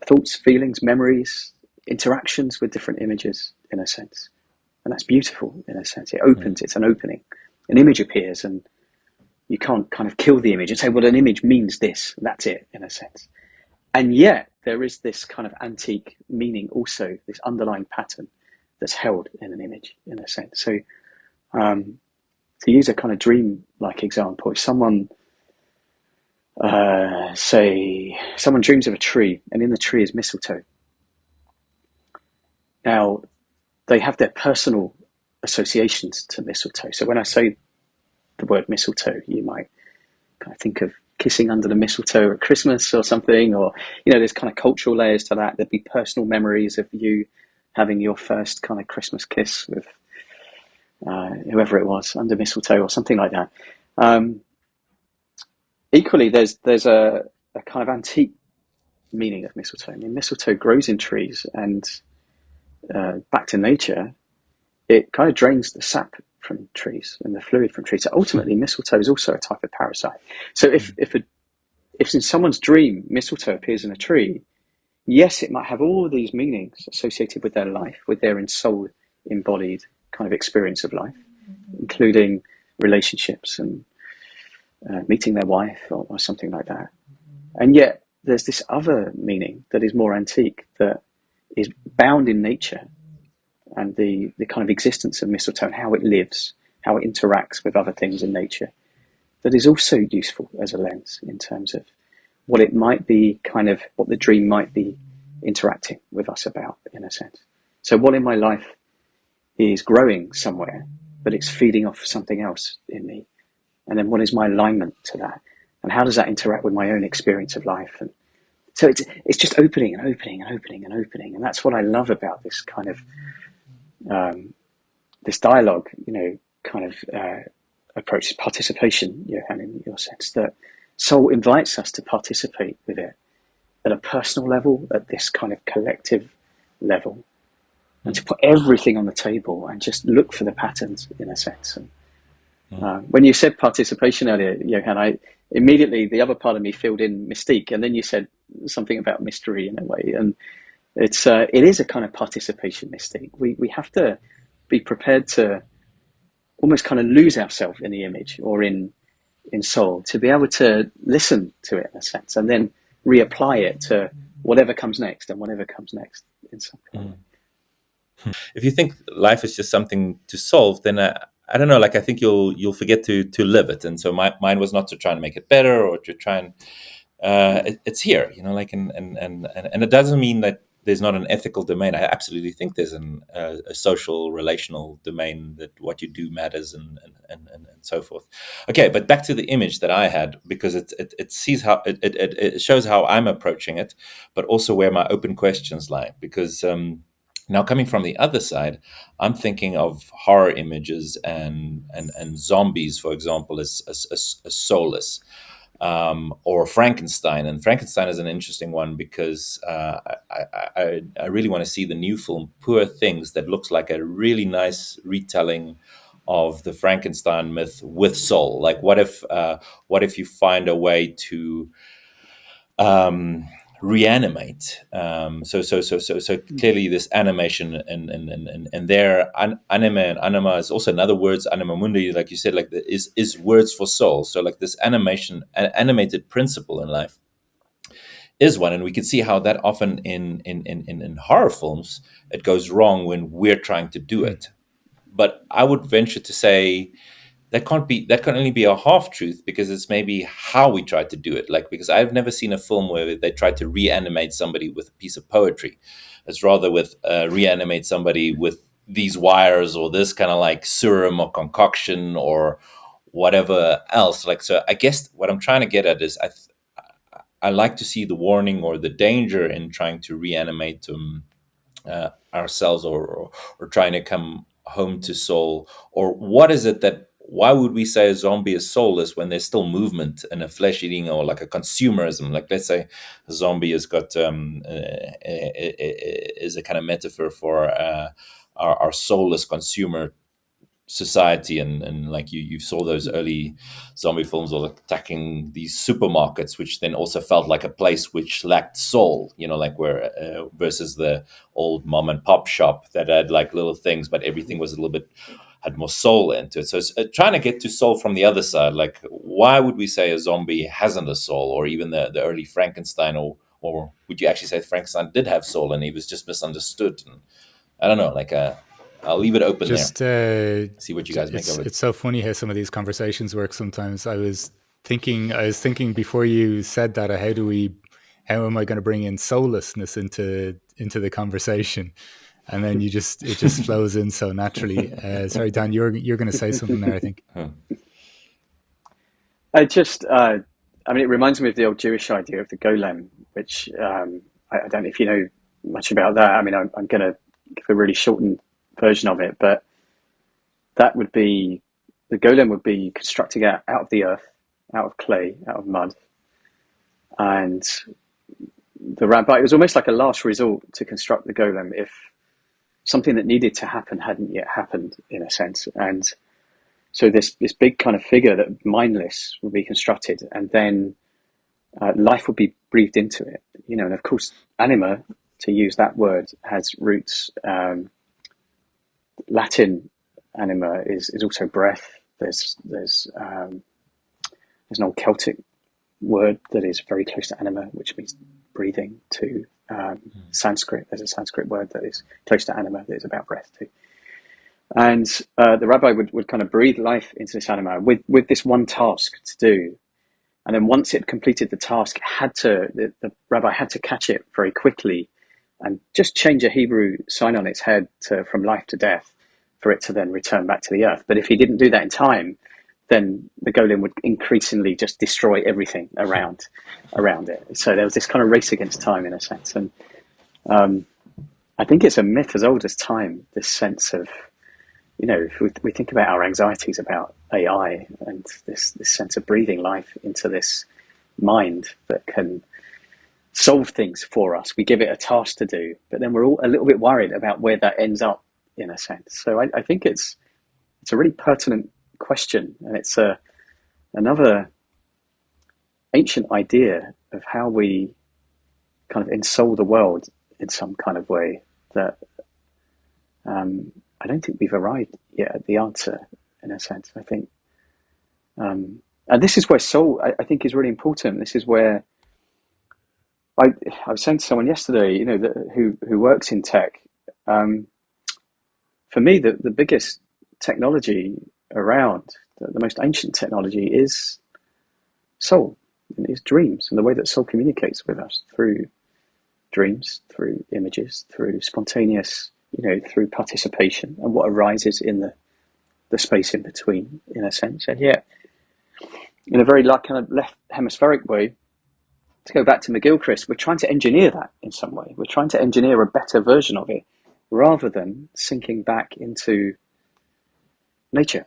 thoughts, feelings, memories, interactions with different images in a sense. And that's beautiful in a sense. It opens, it's an opening. An image appears and you can't kind of kill the image and say, well, an image means this, and that's it in a sense. And yet there is this kind of antique meaning also, this underlying pattern that's held in an image in a sense. So to use a kind of dream-like example, if someone someone dreams of a tree and in the tree is mistletoe. Now, they have their personal associations to mistletoe. So when I say the word mistletoe, you might kind of think of kissing under the mistletoe at Christmas or something, or, there's kind of cultural layers to that. There'd be personal memories of you having your first kind of Christmas kiss with whoever it was under mistletoe or something like that. Equally, there's a kind of antique meaning of mistletoe. I mean, mistletoe grows in trees, and back to nature, it kind of drains the sap from trees and the fluid from trees. So ultimately, mistletoe is also a type of parasite. So if in someone's dream mistletoe appears in a tree, yes, it might have all these meanings associated with their life, with their soul embodied kind of experience of life, including relationships and meeting their wife or something like that. And yet there's this other meaning that is more antique, that is bound in nature and the kind of existence of mistletoe and how it lives, how it interacts with other things in nature, that is also useful as a lens in terms of what it might be, kind of what the dream might be interacting with us about, in a sense. So what in my life is growing somewhere, but it's feeding off something else in me? And then what is my alignment to that? And how does that interact with my own experience of life? And so it's just opening and opening and opening and opening. And that's what I love about this kind of, this dialogue, kind of approach, participation, Johann, in your sense, that soul invites us to participate with it at a personal level, at this kind of collective level, and to put everything on the table and just look for the patterns, in a sense. And when you said participation earlier, Johann, immediately the other part of me filled in mystique, and then you said something about mystery in a way, and it is a kind of participation mystique. We have to be prepared to almost kind of lose ourselves in the image or in soul, to be able to listen to it in a sense, and then reapply it to whatever comes next and whatever comes next in some way. If you think life is just something to solve, then I don't know. Like, I think you'll forget to live it. And so mine was not to try and make it better or to try and it's here, like, and it doesn't mean that there's not an ethical domain. I absolutely think there's a social, relational domain, that what you do matters and so forth. Okay, but back to the image that I had, because it sees how it shows how I'm approaching it, but also where my open questions lie. Because now, coming from the other side, I'm thinking of horror images and zombies, for example, as soulless. Or Frankenstein. And Frankenstein is an interesting one because I really want to see the new film, Poor Things, that looks like a really nice retelling of the Frankenstein myth with soul. Like, what if you find a way to reanimate? So clearly this animation and there anime and anima is also another words, anima mundi, like you said, like is words for soul. So like this animated principle in life is one, and we can see how that often in horror films it goes wrong when we're trying to do it. But I would venture to say that can only be a half truth, because it's maybe how we try to do it. Like, because I've never seen a film where they try to reanimate somebody with a piece of poetry. It's rather with reanimate somebody with these wires or this kind of like serum or concoction or whatever else. Like, so I guess what I'm trying to get at is I like to see the warning or the danger in trying to reanimate ourselves, or trying to come home to soul. Or what is it that, why would we say a zombie is soulless when there's still movement and a flesh eating, or like a consumerism? Like, let's say a zombie has got is a kind of metaphor for our soulless consumer society, and like you saw those early zombie films all attacking these supermarkets, which then also felt like a place which lacked soul, like where versus the old mom and pop shop that had like little things, but everything was a little bit, had more soul into it. So it's trying to get to soul from the other side. Like, why would we say a zombie hasn't a soul? Or even the early Frankenstein, or would you actually say Frankenstein did have soul and he was just misunderstood? And I don't know, like I'll leave it open there. Just See what you guys make of it. It's so funny how some of these conversations work sometimes. I was thinking before you said that, how am I going to bring in soullessness into the conversation? And then it just flows in so naturally. Sorry, Dan, you're going to say something there, I think. I just, I mean, it reminds me of the old Jewish idea of the golem, which I don't know if you know much about that. I mean, I'm going to give a really shortened version of it, but that would be, the golem would be constructing out of the earth, out of clay, out of mud. And the rabbi, it was almost like a last resort to construct the golem if something that needed to happen hadn't yet happened, in a sense. And so this big kind of figure that mindless would be constructed, and then life would be breathed into it. And of course, anima, to use that word, has roots. Latin anima is also breath. There's an old Celtic word that is very close to anima, which means breathing, to Sanskrit. There's a Sanskrit word that is close to anima that is about breath too. And the rabbi would kind of breathe life into this anima with this one task to do. And then once it completed the task, the rabbi had to catch it very quickly and just change a Hebrew sign on its head from life to death for it to then return back to the earth. But if he didn't do that in time, then the golem would increasingly just destroy everything around it. So there was this kind of race against time, in a sense. And I think it's a myth as old as time, this sense of, if we think about our anxieties about AI and this sense of breathing life into this mind that can solve things for us. We give it a task to do, but then we're all a little bit worried about where that ends up, in a sense. So I think it's a really pertinent question, and it's another ancient idea of how we kind of ensoul the world in some kind of way that I don't think we've arrived yet at the answer, in a sense. I think, and this is where soul, I think, is really important. This is where I was saying to someone yesterday, who works in tech. For me, the biggest technology around, the most ancient technology, is soul, and is dreams, and the way that soul communicates with us through dreams, through images, through spontaneous, through participation, and what arises in the space in between, in a sense. And yet, in a very kind of left hemispheric way, to go back to McGilchrist, we're trying to engineer that in some way. We're trying to engineer a better version of it, rather than sinking back into nature,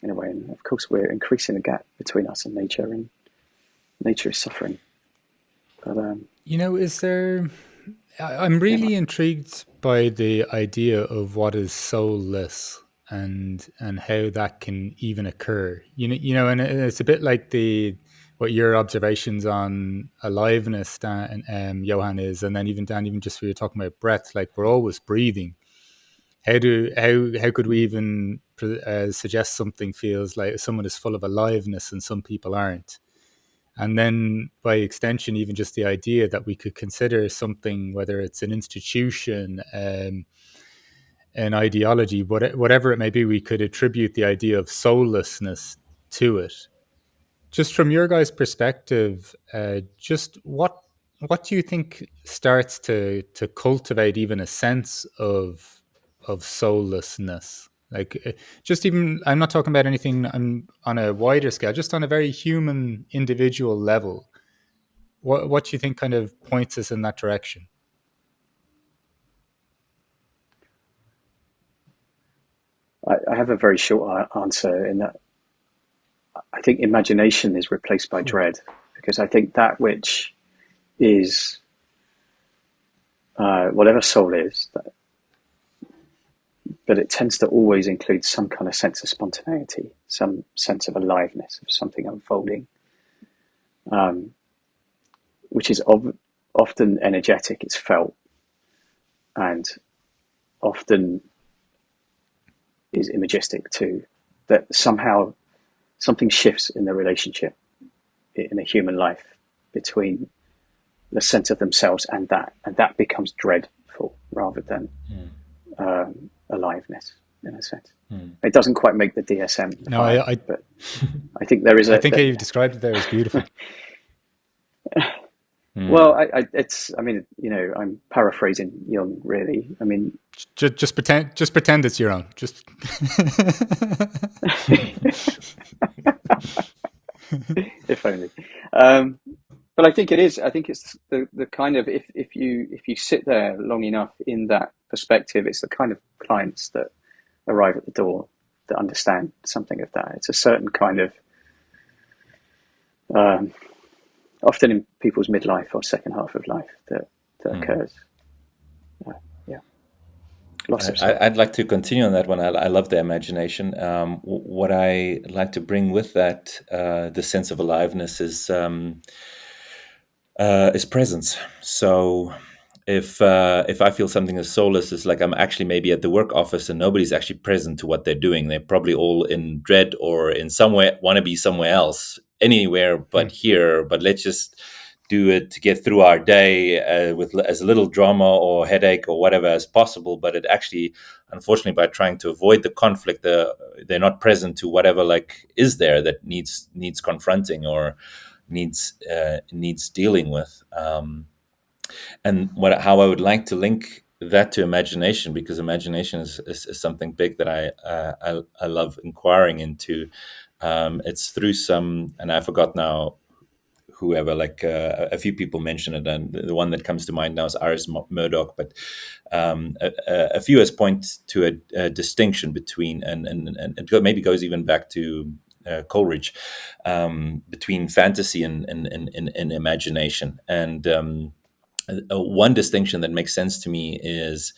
in a way. And of course, we're increasing the gap between us and nature is suffering. But is there? I'm really intrigued by the idea of what is soulless and how that can even occur. And it's a bit like what your observations on aliveness, Dan, Johann, is, and then even Dan, even just we were talking about breath. Like, we're always breathing. How could we even suggest something feels like someone is full of aliveness and some people aren't? And then by extension, even just the idea that we could consider something, whether it's an institution, an ideology, whatever it may be, we could attribute the idea of soullessness to it. Just from your guys' perspective, just what do you think starts to cultivate even a sense of soullessness? Like, just even, I'm not talking about anything on a wider scale, just on a very human, individual level. What do you think kind of points us in that direction? I have a very short answer in that I think imagination is replaced by dread, because I think that which is whatever soul is, but it tends to always include some kind of sense of spontaneity, some sense of aliveness, of something unfolding, which is often energetic, it's felt, and often is imagistic too. That somehow something shifts in the relationship in a human life between the sense of themselves and that becomes dreadful rather than aliveness, in a sense. It doesn't quite make the DSM. But I think there is I think how you've described it there is beautiful. Well, it's. I mean, I'm paraphrasing Jung, really. I mean, just pretend it's your own. Just. If only. But I think it is. I think it's the kind of if you sit there long enough in that perspective, it's the kind of clients that arrive at the door that understand something of that. It's a certain kind of often in people's midlife or second half of life that occurs. Yeah. I'd like to continue on that one. I love the imagination. What I like to bring with that, the sense of aliveness, is presence. So if I feel something is soulless, it's like I'm actually maybe at the work office and nobody's actually present to what they're doing. They're probably all in dread or in somewhere, want to be somewhere else, anywhere but here. But let's just do it to get through our day with as little drama or headache or whatever as possible. But it actually, unfortunately, by trying to avoid the conflict, they're not present to whatever is there that needs confronting or needs dealing with. And how I would like to link that to imagination, because imagination is something big that I love inquiring into. It's through some, and I forgot now whoever, a few people mention it, and the one that comes to mind now is Iris Murdoch, but a few has point to a distinction between, and it maybe goes even back to Coleridge, between fantasy and imagination. And one distinction that makes sense to me is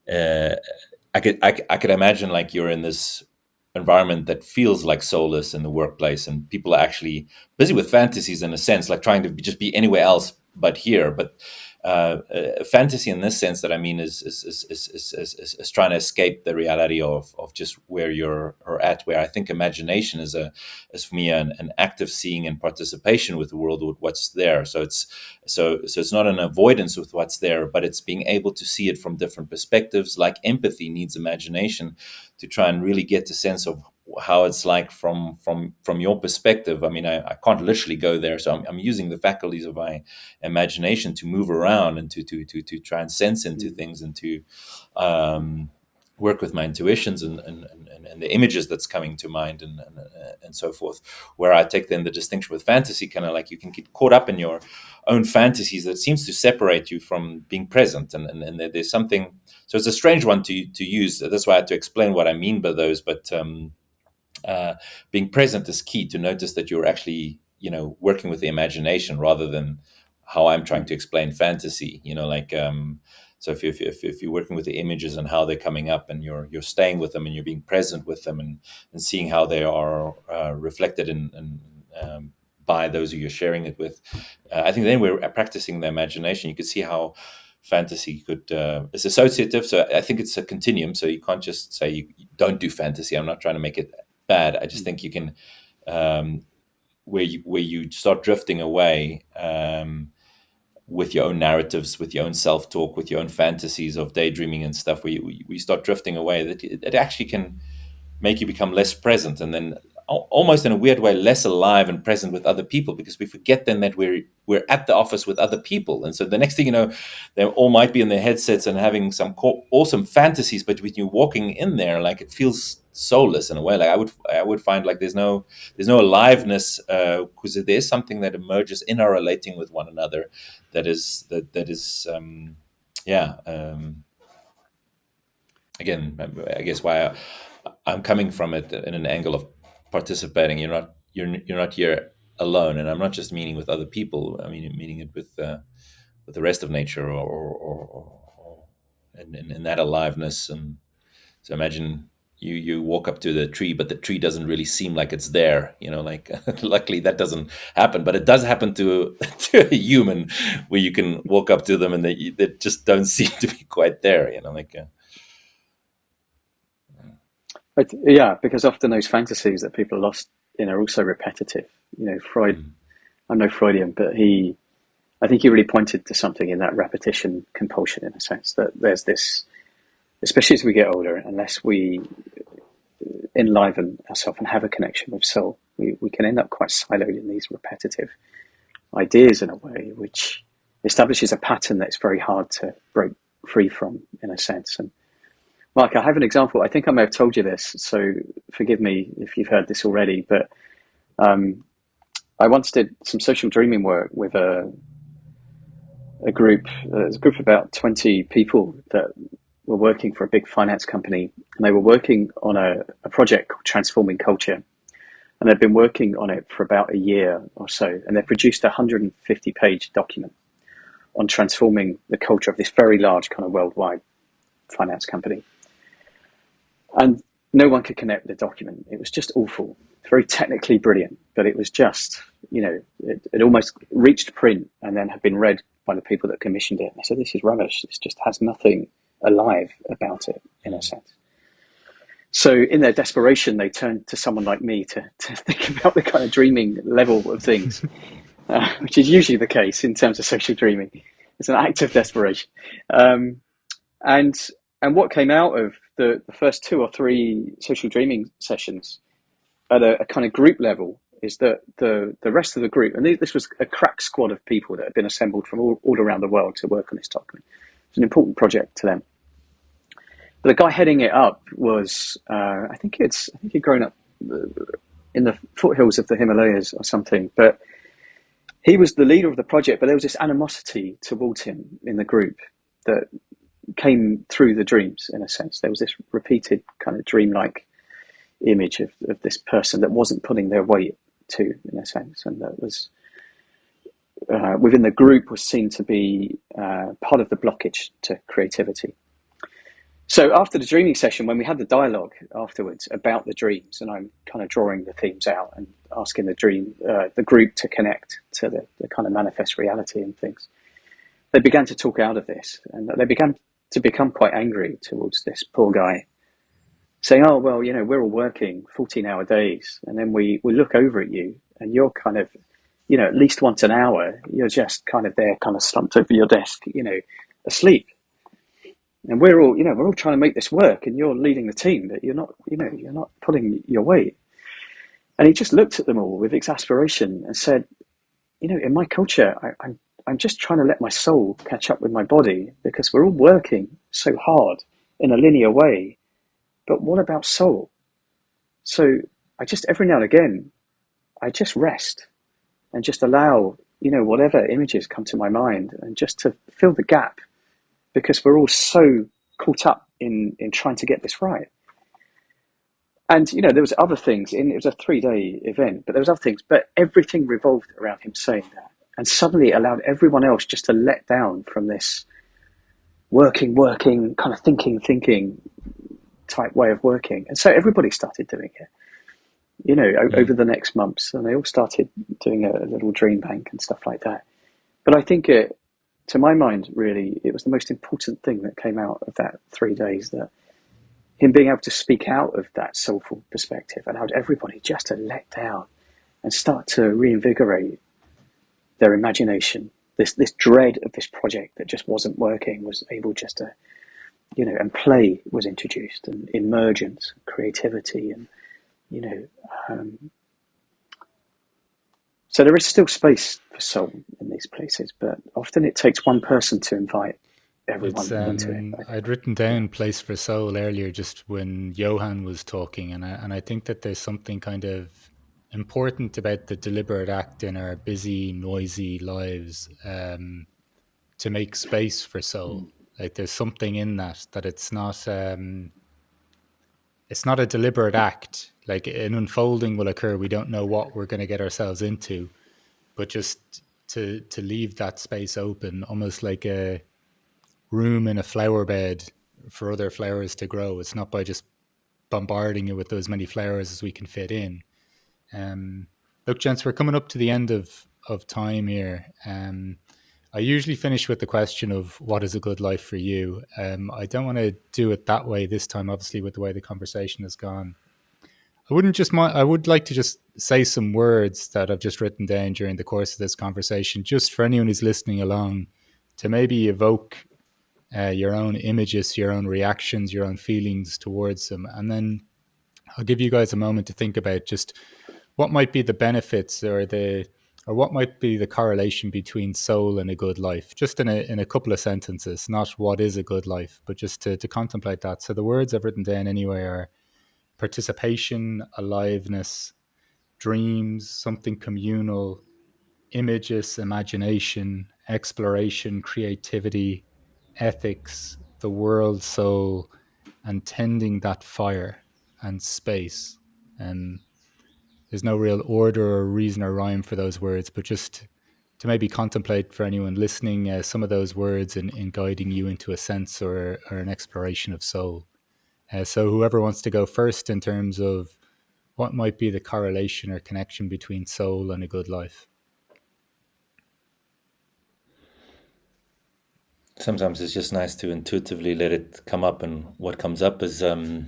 I could imagine you're in this environment that feels like soulless in the workplace, and people are actually busy with fantasies in a sense, like trying to just be anywhere else but here. But fantasy in this sense that I mean is trying to escape the reality of just where you're at. Where I think imagination is for me an active seeing and participation with the world, with what's there. So it's not an avoidance with what's there, but it's being able to see it from different perspectives. Like empathy needs imagination to try and really get a sense of how it's like from your perspective. I mean, I can't literally go there, so I'm using the faculties of my imagination to move around and to try and sense into things, and to work with my intuitions and the images that's coming to mind, and so forth. Where I take then the distinction with fantasy, kind of you can get caught up in your own fantasies that seems to separate you from being present, and there's something. So it's a strange one to use. That's why I had to explain what I mean by those, but. Being present is key, to notice that you're actually, working with the imagination rather than how I'm trying to explain fantasy. So if you're working with the images and how they're coming up, and you're staying with them and you're being present with them, and seeing how they are reflected in by those who you're sharing it with, I think then we're practicing the imagination. You could see how fantasy could is associative. So I think it's a continuum. So you can't just say you don't do fantasy. I'm not trying to make it bad. I just think you can, where you start drifting away with your own narratives, with your own self-talk, with your own fantasies of daydreaming and stuff, where we start drifting away, that it actually can make you become less present, and then almost in a weird way less alive and present with other people, because we forget then that we're at the office with other people. And so the next thing you know, they all might be in their headsets and having some awesome fantasies, but when you're walking in there, it feels soulless in a way. Like I would find like there's no aliveness, because there's something that emerges in our relating with one another that is again, I guess why I'm coming from it in an angle of participating. You're not here alone, and I'm not just meaning with other people. I mean meaning it with the rest of nature, or in that aliveness. And so imagine you walk up to the tree, but the tree doesn't really seem like it's there. Like luckily that doesn't happen, but it does happen to a human, where you can walk up to them and they just don't seem to be quite there. Yeah, because often those fantasies that people are lost in are also repetitive. Freud, I'm no Freudian, but I think he really pointed to something in that repetition compulsion, in a sense, that there's this, especially as we get older, unless we enliven ourselves and have a connection with soul, we can end up quite siloed in these repetitive ideas in a way, which establishes a pattern that's very hard to break free from, in a sense. And Mark, I have an example. I think I may have told you this, so forgive me if you've heard this already, but I once did some social dreaming work with a group of about 20 people that were working for a big finance company, and they were working on a project called Transforming Culture. And they'd been working on it for about a year or so, and they produced a 150-page document on transforming the culture of this very large kind of worldwide finance company. And no one could connect the document. It was just awful. Very technically brilliant, but it was just, it almost reached print and then had been read by the people that commissioned it. And I said, this is rubbish. This just has nothing alive about it, in a sense. So in their desperation, they turned to someone like me to think about the kind of dreaming level of things, which is usually the case in terms of social dreaming. It's an act of desperation. And what came out of the first 2 or 3 social dreaming sessions at a kind of group level is that the rest of the group, and this was a crack squad of people that had been assembled from all around the world to work on this document. It's an important project to them. But the guy heading it up was, I think he'd grown up in the foothills of the Himalayas or something, but he was the leader of the project, but there was this animosity towards him in the group that came through the dreams, in a sense. There was this repeated kind of dreamlike image of this person that wasn't putting their weight to, in a sense, and that was within the group was seen to be part of the blockage to creativity. So after the dreaming session, when we had the dialogue afterwards about the dreams, and I'm kind of drawing the themes out and asking the group to connect to the kind of manifest reality and things, they began to talk out of this, and they began to become quite angry towards this poor guy, saying, oh, well, we're all working 14-hour days, and then we look over at you, and you're kind of, at least once an hour, you're just kind of there, kind of slumped over your desk, asleep. And we're all trying to make this work, and you're leading the team, but you're not pulling your weight. And he just looked at them all with exasperation and said, in my culture, I'm just trying to let my soul catch up with my body, because we're all working so hard in a linear way. But what about soul? So I just, every now and again, I just rest and just allow, whatever images come to my mind, and just to fill the gap, because we're all so caught up in trying to get this right. And, there was other things it was a 3-day event, but there was other things, but everything revolved around him saying that, and suddenly it allowed everyone else just to let down from this working, kind of thinking type way of working. And so everybody started doing it, over the next months, and they all started doing a little dream bank and stuff like that. But I think to my mind, really, it was the most important thing that came out of that 3 days, that him being able to speak out of that soulful perspective allowed everybody just to let down and start to reinvigorate their imagination. This dread of this project that just wasn't working was able just to, and play was introduced, and emergence, creativity, and, so there is still space for soul in these places, but often it takes one person to invite everyone It's into it. I'd written down place for soul earlier just when Johann was talking, and I think that there's something kind of important about the deliberate act in our busy, noisy lives, to make space for soul. Like there's something in that it's not a deliberate act. Like an unfolding will occur. We don't know what we're going to get ourselves into, but just to leave that space open, almost like a room in a flower bed for other flowers to grow. It's not by just bombarding it with as many flowers as we can fit in. Um, Look, gents, we're coming up to the end of time here. I usually finish with the question of what is a good life for you. I don't want to do it that way this time, obviously, with the way the conversation has gone. I would like to just say some words that I've just written down during the course of this conversation, just for anyone who's listening along, to maybe evoke your own images, your own reactions, your own feelings towards them. And then I'll give you guys a moment to think about just what might be the benefits or what might be the correlation between soul and a good life, just in a couple of sentences, not what is a good life, but just to contemplate that. So the words I've written down anyway are participation, aliveness, dreams, something communal, images, imagination, exploration, creativity, ethics, the world soul, and tending that fire and space. And there's no real order or reason or rhyme for those words, but just to maybe contemplate for anyone listening some of those words in guiding you into a sense or an exploration of soul. So whoever wants to go first in terms of what might be the correlation or connection between soul and a good life. Sometimes it's just nice to intuitively let it come up, and what comes up is a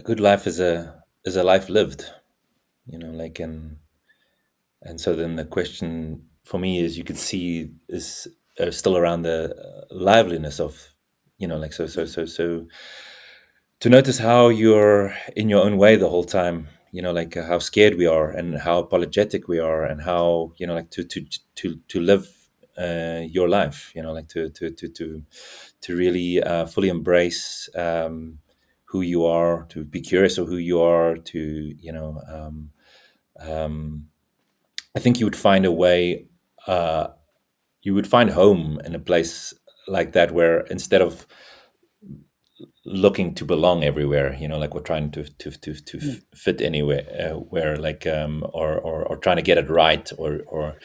good life is a life lived, like, and so then the question for me is, you could see, is still around the liveliness of, like, so to notice how you're in your own way the whole time, like how scared we are and how apologetic we are, and how, like, to live your life, like to really fully embrace who you are, to be curious of who you are, to, um, I think you would find a way, you would find home in a place like that, where instead of looking to belong everywhere, like we're trying to fit anywhere, where, like, or trying to get it right, or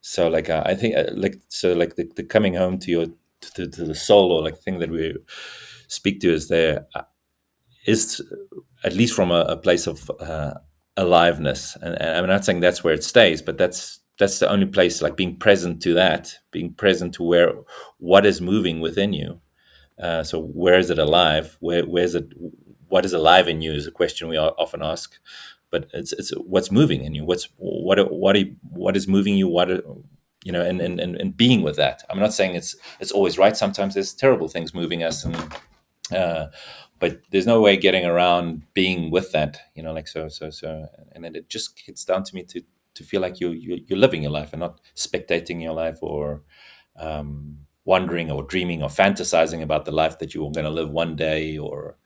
so, like, I think, like, so, like, the coming home to your, to the soul, or like thing that we speak to, is there, is at least from a place of aliveness, and I'm not saying that's where it stays, but that's the only place, like being present to that, being present to where, what is moving within you. So where is it alive? Where's it? What is alive in you is a question we often ask, but it's what's moving in you. What is moving you? And being with that. I'm not saying it's always right. Sometimes there's terrible things moving us, and but there's no way getting around being with that. Like, so, and then it just gets down to me to feel like you're living your life and not spectating your life, or wondering or dreaming or fantasizing about the life that you're going to live one day, or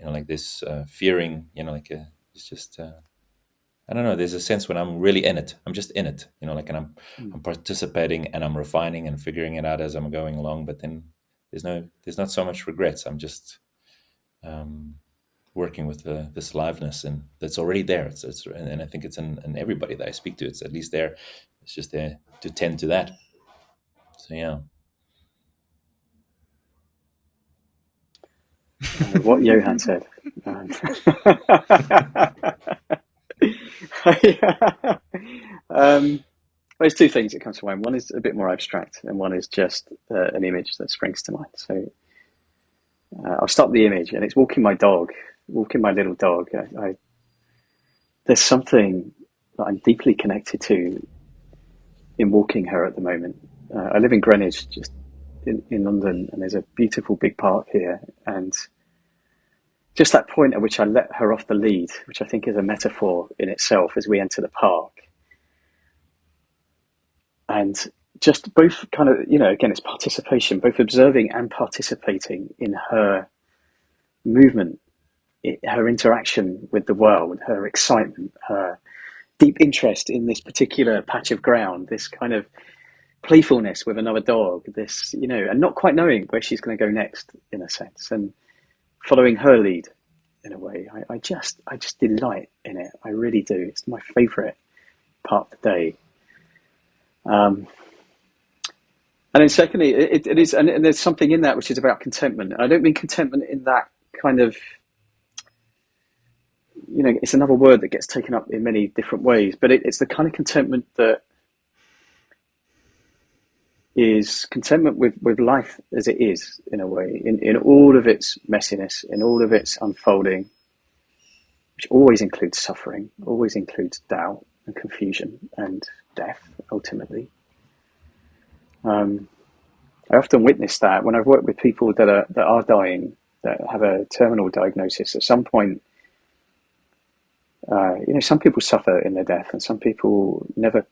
like this fearing, like it's just I don't know, there's a sense when I'm really in it, I'm just in it, like, and I'm participating, and I'm refining and figuring it out as I'm going along, but then there's not so much regrets. I'm just working with this aliveness, and that's already there. And I think it's in everybody that I speak to. It's at least there. It's just there to tend to that. So yeah. What Johann said. There's two things that come to mind. One is a bit more abstract, and one is just an image that springs to mind. So I'll start the image, and it's walking my little dog. There's something that I'm deeply connected to in walking her at the moment. I live in Greenwich, just in London, and there's a beautiful big park here, and just that point at which I let her off the lead, which I think is a metaphor in itself, as we enter the park. And just both kind of, again, it's participation, both observing and participating in her movement, her interaction with the world, her excitement, her deep interest in this particular patch of ground, this kind of playfulness with another dog, this, and not quite knowing where she's going to go next, in a sense, and following her lead in a way. I just delight in it. I really do. It's my favorite part of the day. And then secondly, it is, and there's something in that which is about contentment. I don't mean contentment in that kind of, it's another word that gets taken up in many different ways, but it's the kind of contentment that is contentment with life as it is, in a way, in all of its messiness, in all of its unfolding, which always includes suffering, always includes doubt and confusion and death, ultimately. I often witness that when I've worked with people that are dying, that have a terminal diagnosis. At some point, some people suffer in their death, and some people never.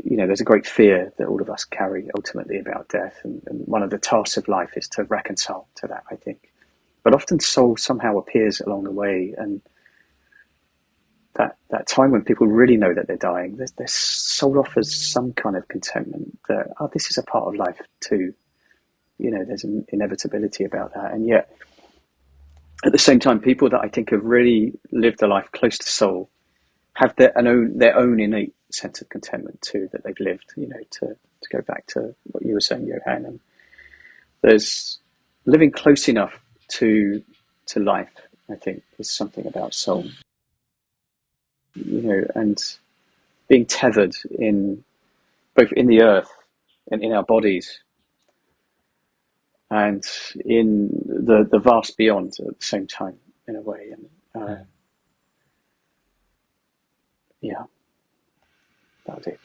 There's a great fear that all of us carry ultimately about death, and one of the tasks of life is to reconcile to that, I think. But often soul somehow appears along the way, and that time when people really know that they're dying, their soul offers some kind of contentment that, this is a part of life too. There's an inevitability about that. And yet, at the same time, people that I think have really lived a life close to soul have their own innate sense of contentment too, that they've lived, to go back to what you were saying, Johann. And there's living close enough to life, I think, is something about soul. And being tethered in both in the earth and in our bodies and in the vast beyond at the same time, in a way. And yeah, that was it.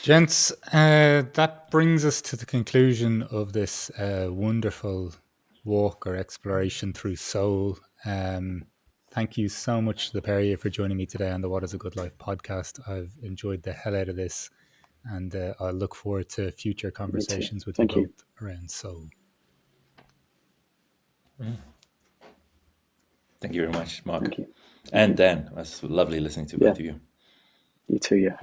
Gents, that brings us to the conclusion of this wonderful walk or exploration through soul. Thank you so much to the pair of you for joining me today on the What is a Good Life podcast. I've enjoyed the hell out of this, and I look forward to future conversations with you both around soul. Thank you very much, Mark. Thank you. And Dan, it was lovely listening to both of you. You too, yeah.